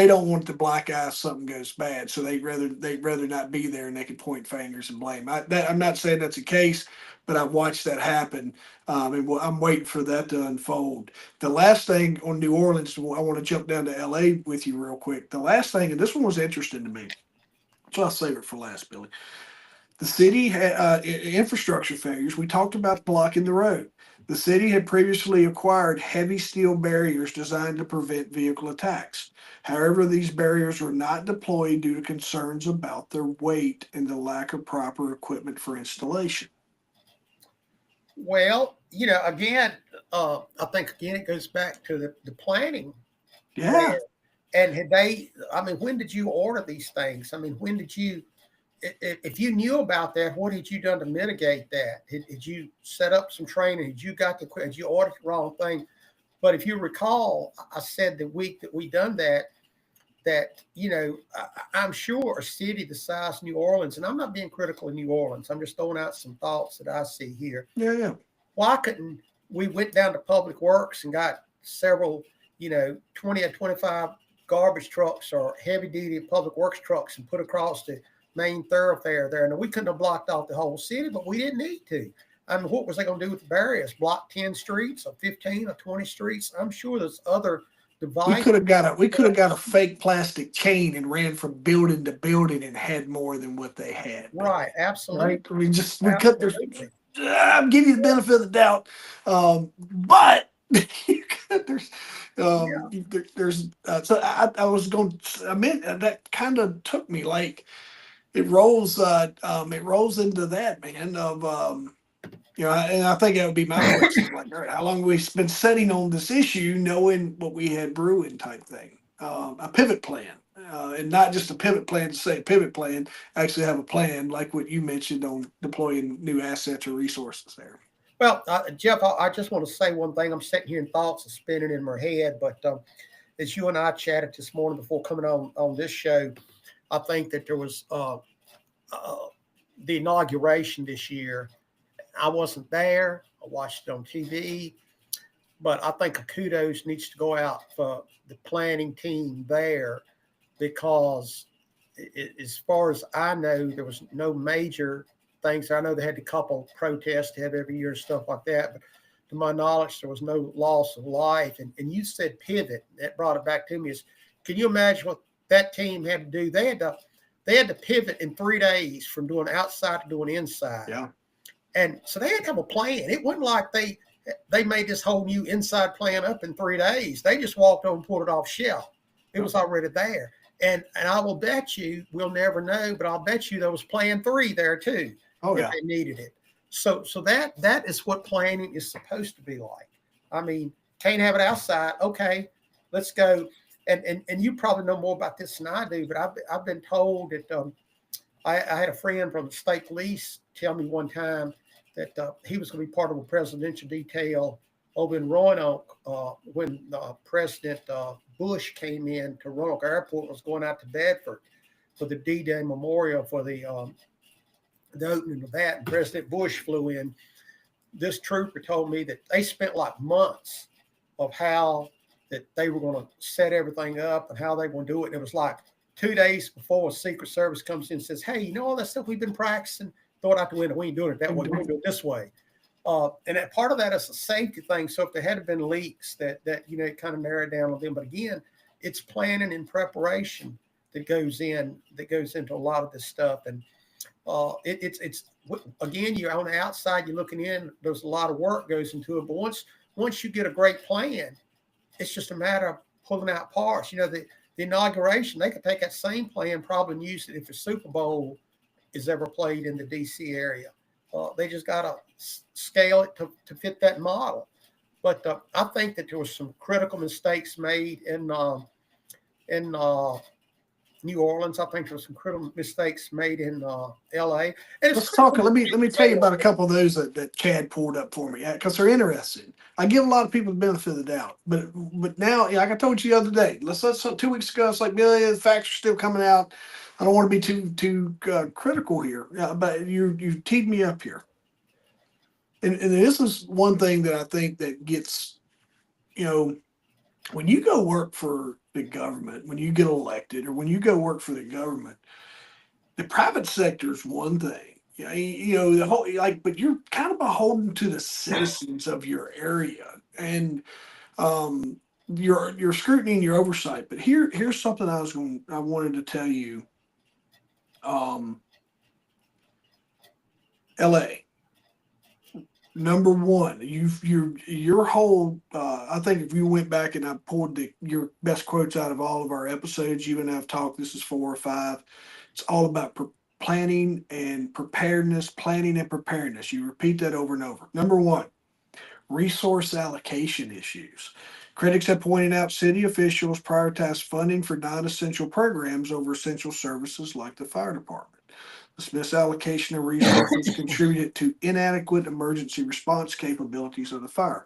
don't want the black eye if something goes bad, so they'd rather not be there, and they can point fingers and blame. I'm not saying that's the case, but I've watched that happen, and I'm waiting for that to unfold. The last thing on New Orleans, I want to jump down to LA with you real quick. The last thing, and this one was interesting to me, so I'll save it for last, Billy. The city had infrastructure failures. We talked about blocking the road. The city had previously acquired heavy steel barriers designed to prevent vehicle attacks. However, these barriers were not deployed due to concerns about their weight and the lack of proper equipment for installation. Well, again, I think it goes back to the planning. Yeah. And when did you order these things? When did you, if you knew about that, what had you done to mitigate that? Did you set up some training? Did you order the wrong thing? But if you recall, I said the week that we done that, that, I'm sure a city the size of New Orleans, and I'm not being critical of New Orleans, I'm just throwing out some thoughts that I see here. Yeah, yeah. Why couldn't we went down to Public Works and got several, 20 or 25 garbage trucks or heavy duty public works trucks and put across the main thoroughfare there? Now, we couldn't have blocked off the whole city, but we didn't need to. I mean, what was they going to do with the barriers? Block 10 streets or 15 or 20 streets? I'm sure there's other devices. We could have got a fake plastic chain and ran from building to building and had more than what they had. Right, absolutely. Right. We cut their. I'll give you the benefit of the doubt, but there's so I was going. I meant that kind of took me like it rolls. It rolls into that, man. Of and I think that would be my question. Like, all right, how long have we been sitting on this issue, knowing what we had brewing, type thing? A pivot plan, and not just a pivot plan to say pivot plan. Actually, have a plan like what you mentioned on deploying new assets or resources there. Well, Jeff, I just want to say one thing. I'm sitting here and thoughts are spinning in my head, but as you and I chatted this morning before coming on this show, I think that there was the inauguration this year. I wasn't there. I watched it on TV, but I think a kudos needs to go out for the planning team there, because as far as I know, there was no major things. I know they had a couple protests to have every year and stuff like that, but to my knowledge, there was no loss of life. And you said pivot. That brought it back to me. Can you imagine what that team had to do? They had to pivot in 3 days from doing outside to doing inside. Yeah. And so they had to have a plan. It wasn't like they made this whole new inside plan up in 3 days. They just walked on and pulled it off shelf. It was already there. And I will bet you, we'll never know, but I'll bet you there was plan 3 there too. Oh, if yeah. they needed it. So that is what planning is supposed to be like. I mean, can't have it outside. Okay, let's go. And you probably know more about this than I do, but I've been told that I had a friend from the state police tell me one time that he was going to be part of a presidential detail over in Roanoke when President Bush came in to Roanoke Airport, was going out to Bedford for the D-Day memorial for the opening of that. And President Bush flew in. This trooper told me that they spent like months of how that they were going to set everything up and how they were going to do it. And it was like 2 days before Secret Service comes in and says, hey, all that stuff we've been practicing, throw it out the window. We ain't doing it that way. We're going to do it this way. And that part of that is a safety thing. So if there had been leaks that it kind of narrowed down on them. But again, it's planning and preparation that goes into a lot of this stuff. And it's again, you're on the outside, you're looking in, there's a lot of work goes into it. But once you get a great plan, it's just a matter of pulling out parts. The inauguration, they could take that same plan probably and use it if the Super Bowl is ever played in the DC area. They just got to scale it to fit that model. But I think that there was some critical mistakes made in New Orleans. I think there were some critical mistakes made in LA. And let's talk. Let me tell you about a couple of those that Chad pulled up for me because they're interesting. I give a lot of people the benefit of the doubt, but now, like I told you the other day, let's 2 weeks ago, it's like, Billy, the facts are still coming out. I don't want to be too critical here, but you teed me up here, and this is one thing that I think that gets, when you go work for the government, when you get elected, or when you go work for the government, the private sector is one thing. The whole but you're kind of beholden to the citizens of your area and your scrutiny and your oversight. But here's something I wanted to tell you. LA, number one, your whole. I think if you went back and I pulled your best quotes out of all of our episodes, you and I have talked. This is 4 or 5. It's all about planning and preparedness. Planning and preparedness. You repeat that over and over. Number one, resource allocation issues. Critics have pointed out city officials prioritize funding for non-essential programs over essential services like the fire department. This misallocation of resources contributed to inadequate emergency response capabilities of the fire.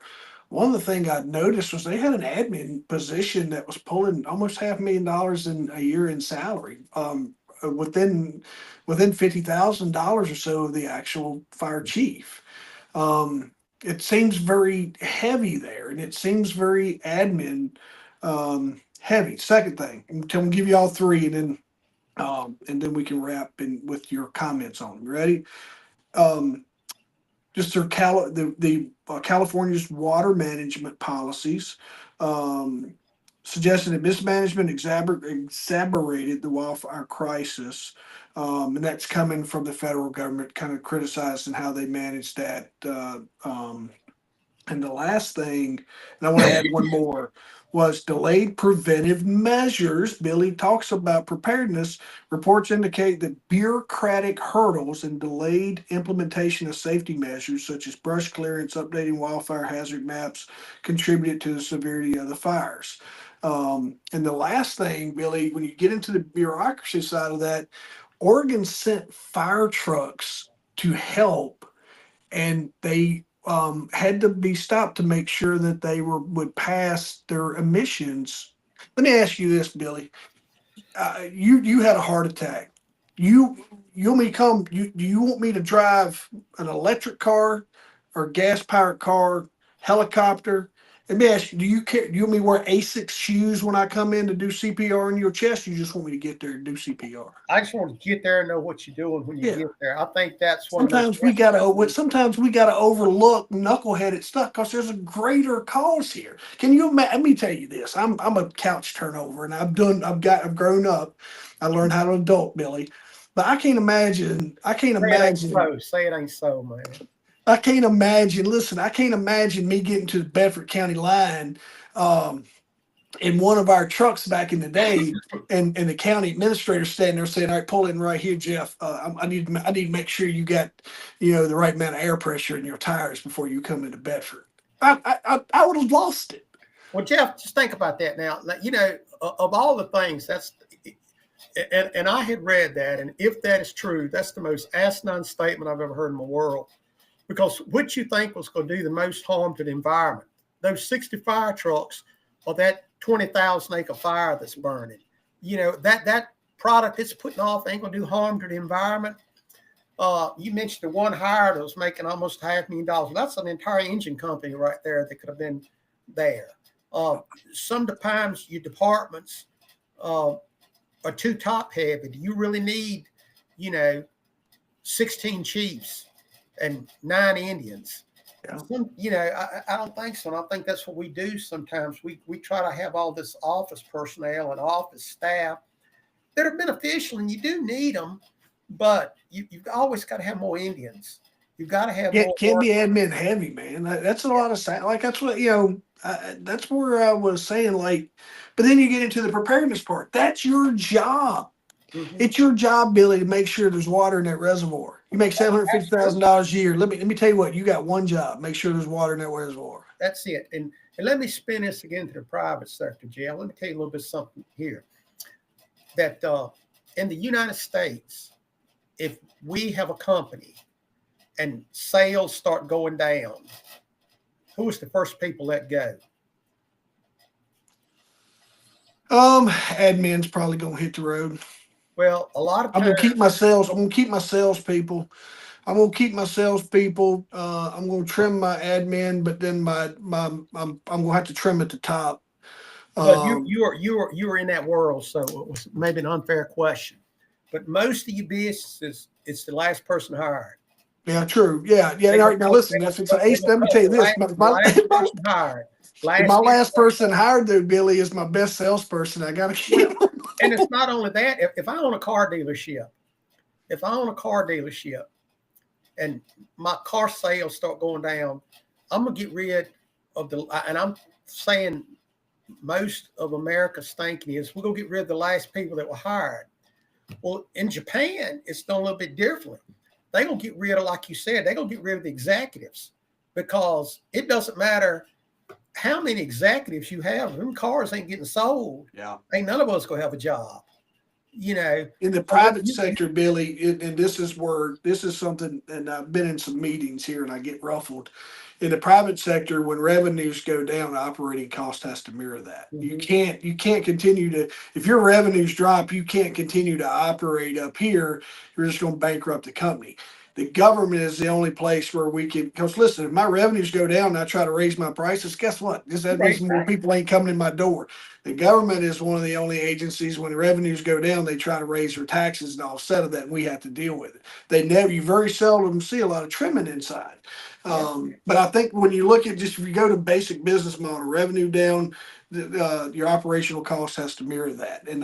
one of the things I noticed was they had an admin position that was pulling almost $500,000 in a year in salary, within $50,000 or so of the actual fire chief. It seems very heavy there, and it seems very admin heavy. Second thing, I'm gonna give you all three, and then we can wrap in with your comments on them. Ready? Um, just their California's water management policies, um, suggesting that mismanagement exacerbated the wildfire crisis, and that's coming from the federal government, kind of criticizing how they managed that. And the last thing, and I want to add one more, was delayed preventive measures. Billy talks about preparedness. Reports indicate that bureaucratic hurdles and delayed implementation of safety measures, such as brush clearance, updating wildfire hazard maps, contributed to the severity of the fires. And the last thing, Billy, when you get into the bureaucracy side of that, Oregon sent fire trucks to help, and they had to be stopped to make sure that they would pass their emissions. Let me ask you this, Billy. You had a heart attack. You want me to come? Do you want me to drive an electric car or gas powered car, helicopter? Let me ask you, do you care? Do you want me to wear Asics shoes when I come in to do CPR in your chest? You just want me to get there and do CPR? I just want to get there and know what you're doing when you Yeah. get there. I think that's one of the most Sometimes we gotta overlook knuckleheaded stuff because there's a greater cause here. Can you let me tell you this? I'm a couch turnover, and I've grown up. I learned how to adult, Billy. But I can't imagine. say it ain't so. Say it ain't so, man. I can't imagine. Listen, I can't imagine me getting to the Bedford County line. Um, in one of our trucks back in the day, and the county administrator standing there saying, "All right, pull in right here, Jeff. I need to make sure you got, the right amount of air pressure in your tires before you come into Bedford." I would have lost it. Well, Jeff, just think about that now. Of all the things, and I had read that, and if that is true, that's the most asinine statement I've ever heard in my world. Because what you think was going to do the most harm to the environment, those 60 fire trucks, or that 20,000 acre fire that's burning, that product it's putting off ain't going to do harm to the environment. You mentioned the one hire that was making almost $500,000. That's an entire engine company right there that could have been there. Sometimes your departments are too top heavy. Do you really need, 16 chiefs and 9 Indians? Yeah. I don't think so. And I think that's what we do sometimes. We try to have all this office personnel and office staff that are beneficial, and you do need them, but you've always got to have more Indians. You've got to have more. Can't be admin heavy, man. That's a lot of like that's what that's where I was saying, like, but then you get into the preparedness part. That's your job. Mhm. It's your job, Billy, to make sure there's water in that reservoir. You make $750,000 a year. Let me tell you what. You got one job: make sure there's water in that reservoir. That's it. And let me spin this again to the private sector, Jay. Let me tell you a little bit something here. That in the United States, if we have a company and sales start going down, who is the first people let go? Admin's probably gonna hit the road. Well, a lot of I'm times, gonna keep my sales. I'm gonna keep my salespeople. I'm gonna keep my salespeople. I'm gonna trim my admin, but then I'm gonna have to trim at the top. but you are in that world, so it was maybe an unfair question. But most of your businesses, it's the last person hired. Yeah, true. Yeah. They All go, right, now listen. If it's an they ace, go let me cut tell you the this. last person hired. My Last last person hired, though, Billy, is my best salesperson. I gotta keep. and it's not only that. If I own a car dealership, and my car sales start going down, I'm gonna get rid of and I'm saying most of America's thinking is we're gonna get rid of the last people that were hired. Well, in Japan, it's done a little bit differently. They're gonna get rid of, like you said, they're gonna get rid of the executives, because it doesn't matter how many executives you have. Them cars ain't getting sold. Yeah. Ain't none of us gonna have a job. you know, In the private sector, Billy, and this is something, and I've been in some meetings here and I get ruffled. In the private sector, when revenues go down, operating cost has to mirror that. You can't continue to, if your revenues drop, you can't continue to operate up here. You're just going to bankrupt the company. The government is the only place where we can, because listen, if my revenues go down and I try to raise my prices, guess what? That means more people ain't coming in my door. The government is one of the only agencies when the revenues go down, they try to raise their taxes and offset of that, and we have to deal with it. You very seldom see a lot of trimming inside. But I think when you look at just, if you go to basic business model, revenue down, your operational cost has to mirror that. And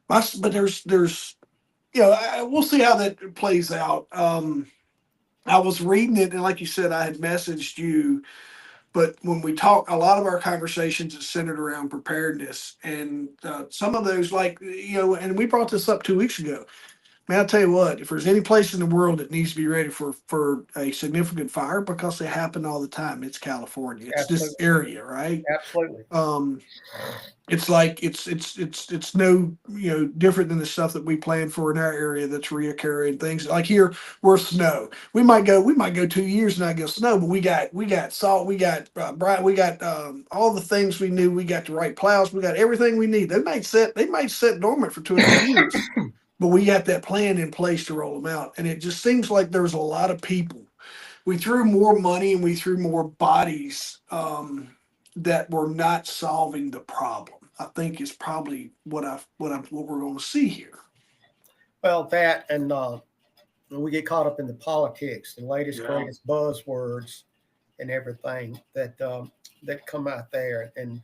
but there's, we'll see how that plays out. I was reading it, and like you said, I had messaged you. But when we talk, a lot of our conversations is centered around preparedness, and some of those, and we brought this up 2 weeks ago. Man, I'll tell you what, if there's any place in the world that needs to be ready for a significant fire, because they happen all the time, it's California. It's this Absolutely. area, right? Absolutely. It's like it's no different than the stuff that we plan for in our area that's reoccurring. Things like here, we're snow. We might go 2 years and not get snow, but we got salt, we got bright, we got all the things we knew. We got the right plows, we got everything we need. They might sit dormant for 2 or 3 years, but we got that plan in place to roll them out. And it just seems like there's a lot of people. We threw more money and we threw more bodies that were not solving the problem. I think is probably what we're going to see here. Well, that and we get caught up in the politics, the latest greatest buzzwords, and everything that come out there. And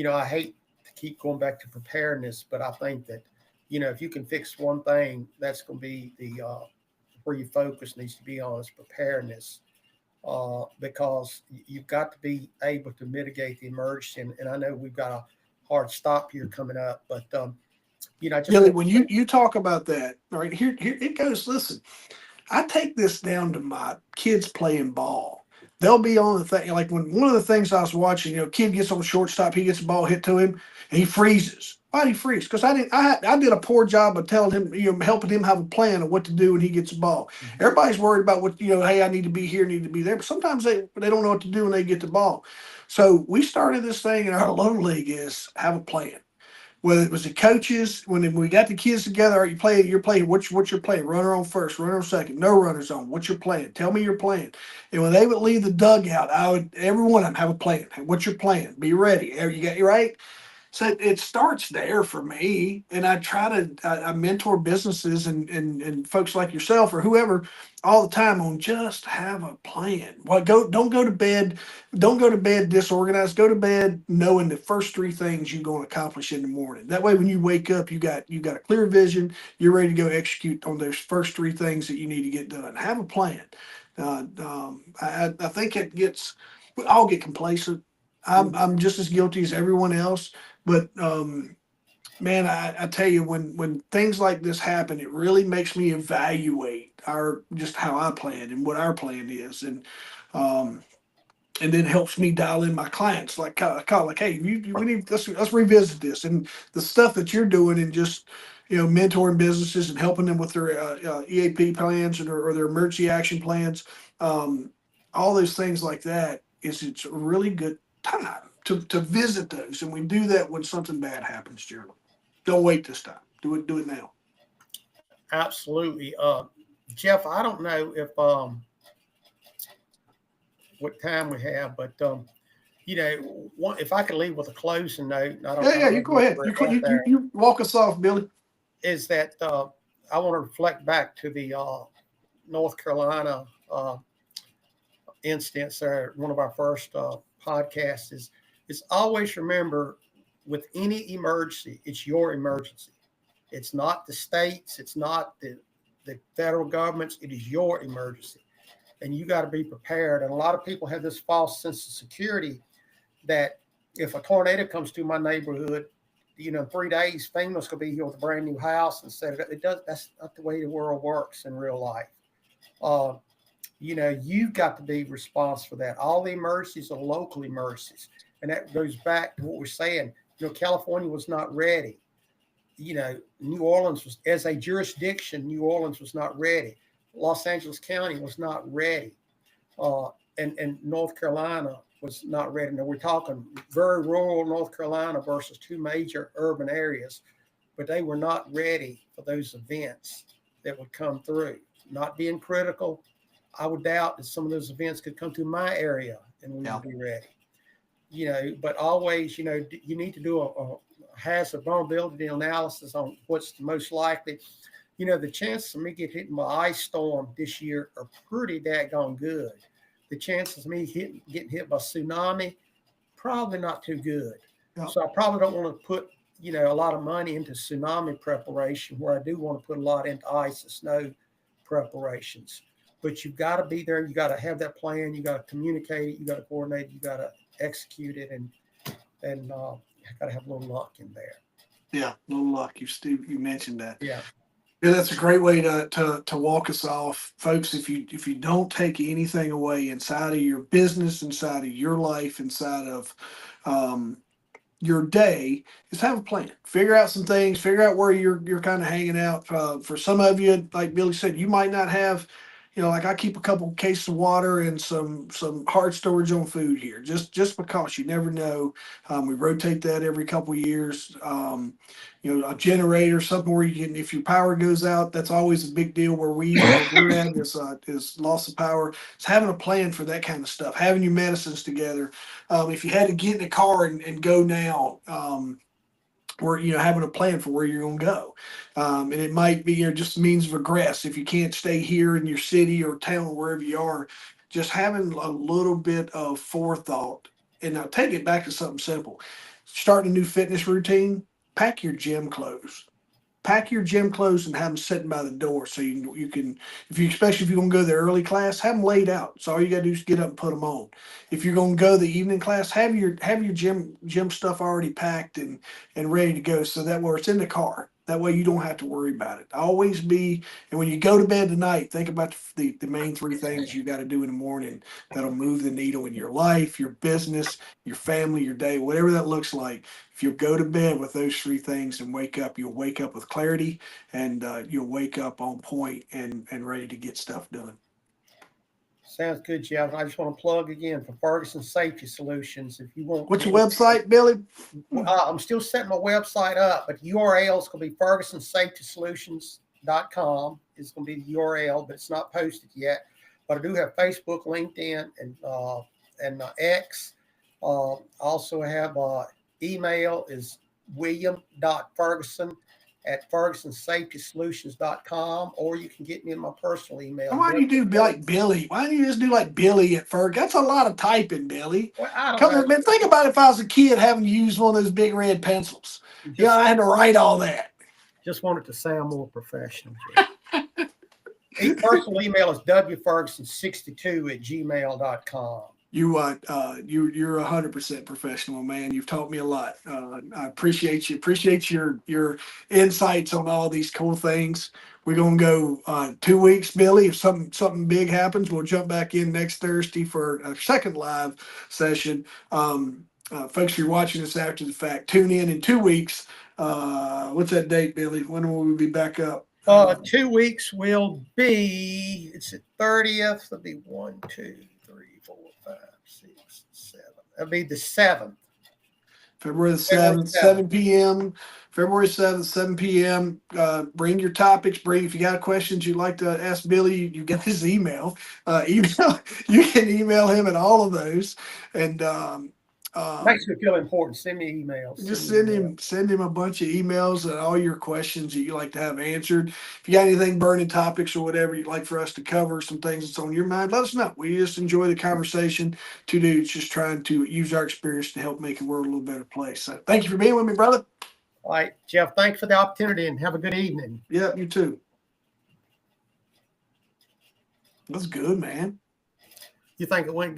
I hate to keep going back to preparedness, but I think that if you can fix one thing, that's going to be the where your focus needs to be on is preparedness, because you've got to be able to mitigate the emergency. And I know we've got a hard stop here coming up, but just Billy, when you talk about that, all right, here it goes. Listen, I take this down to my kids playing ball. They'll be on the thing, like when one of the things I was watching, kid gets on shortstop, he gets the ball hit to him, and he freezes. Why did he freeze? Because I did a poor job of telling him, helping him have a plan of what to do when he gets the ball. Everybody's worried about what, hey, I need to be here, need to be there. But sometimes they don't know what to do when they get the ball. So we started this thing in our little league is have a plan. Whether it was the coaches, when we got the kids together, you're playing, what's your plan? Runner on first, runner on second, no runners on. What's your plan? Tell me your plan. And when they would leave the dugout, every one of them have a plan. What's your plan? Be ready. You got you right. So it starts there for me, and I mentor businesses and folks like yourself or whoever all the time on just have a plan. Don't go to bed, disorganized. Go to bed knowing the first three things you're going to accomplish in the morning. That way, when you wake up, you got a clear vision. You're ready to go execute on those first three things that you need to get done. Have a plan. I think we all get complacent. I'm just as guilty as everyone else. But man, I tell you, when things like this happen, it really makes me evaluate just how I plan and what our plan is, um, and then helps me dial in my clients. Like hey, we need let's revisit this and the stuff that you're doing, and just mentoring businesses and helping them with their EAP plans or their emergency action plans, all those things like that. It's a really good time to visit those, and we do that when something bad happens, Gerald. Don't wait this time. Do it now. absolutely. Jeff, I don't know if what time we have, but if I could leave with a closing note, and I Yeah. don't You know go ahead. where You it right there, you walk us off, Billy. is that I want to reflect back to the North Carolina instance there, one of our first podcasts is always remember with any emergency, it's your emergency. It's not the states, it's not the federal governments, it is your emergency. And you got to be prepared. And a lot of people have this false sense of security that if a tornado comes through my neighborhood, in 3 days, FEMA's going to be here with a brand new house and set it up. That's not the way the world works in real life. You've got to be responsible for that. All the emergencies are local emergencies. And that goes back to what we're saying. California was not ready. New Orleans was, as a jurisdiction, New Orleans was not ready. Los Angeles County was not ready. And North Carolina was not ready. Now we're talking very rural North Carolina versus two major urban areas, but they were not ready for those events that would come through. Not being critical, I would doubt that some of those events could come through my area and we would be ready. But always, you need to do a hazard vulnerability analysis on what's the most likely. The chances of me getting hit by ice storm this year are pretty daggone good. The chances of me getting hit by tsunami, probably not too good. Yep. So I probably don't want to put, a lot of money into tsunami preparation, where I do want to put a lot into ice and snow preparations. But you've got to be there. You got to have that plan. You got to communicate it. You got to coordinate it. You got to execute it, and you got to have a little luck in there. Yeah, a little luck. You mentioned that. Yeah. Yeah, that's a great way to walk us off, folks. If you don't take anything away inside of your business, inside of your life, inside of your day, is have a plan. Figure out some things. Figure out where you're kind of hanging out. For some of you, like Billy said, you might not have. Like I keep a couple cases of water and some hard storage on food here, just because you never know. We rotate that every couple of years. A generator, something where you can, if your power goes out, that's always a big deal. Where we're at is loss of power. It's having a plan for that kind of stuff. Having your medicines together. If you had to get in a car and go now. Or having a plan for where you're going to go, and it might be just means of egress. If you can't stay here in your city or town or wherever you are, just having a little bit of forethought. And now take it back to something simple. Starting a new fitness routine. Pack your gym clothes. Pack your gym clothes and have them sitting by the door, so you can, especially if you're gonna go to the early class, have them laid out. So all you gotta do is get up and put them on. If you're gonna go to the evening class, have your gym stuff already packed and ready to go, so that way it's in the car. That way you don't have to worry about it. Always be, and when you go to bed tonight, think about the main three things you got to do in the morning that'll move the needle in your life, your business, your family, your day, whatever that looks like. If you'll go to bed with those three things and wake up, you'll wake up with clarity, and you'll wake up on point and ready to get stuff done. Sounds good, Jeff. I just want to plug again for Ferguson Safety Solutions. If you want, what's your website, Billy? I'm still setting my website up, but the URL is going to be FergusonSafetySolutions.com. It's going to be the URL, but it's not posted yet. But I do have Facebook, LinkedIn, and X. Also have email is william.ferguson@FergusonSafetySolutions.com, or you can get me in my personal email. Why don't you do like Billy? Why don't you just do like Billy at Ferg? That's a lot of typing, Billy. Well, I don't know. Man, think about if I was a kid having to use one of those big red pencils. I had to write all that. Just wanted to sound more professional. Personal email is wferguson62@gmail.com. You're 100% professional, man. You've taught me a lot. I appreciate you. Appreciate your insights on all these cool things. We're gonna go 2 weeks, Billy. If something big happens, we'll jump back in next Thursday for a second live session. Folks, if you're watching this after the fact, tune in 2 weeks. What's that date, Billy? When will we be back up? 2 weeks will be. It's the 30th. It'll be 1, 2, 3, 4, 5, 6, 7. It'll be the 7th. February the 7th, 7 p.m. February 7th, 7 p.m. Bring your topics. If you got questions you'd like to ask Billy, you get his email. You can email him at all of those. And makes me feel important. Send me emails. Just send him a bunch of emails and all your questions that you like to have answered. If you got anything, burning topics or whatever you'd like for us to cover, some things that's on your mind, let us know. We just enjoy the conversation. Two dudes just trying to use our experience to help make the world a little better place. So thank you for being with me, brother. All right, Jeff, thanks for the opportunity and have a good evening. Yeah, you too. That's good, man. You think it went good?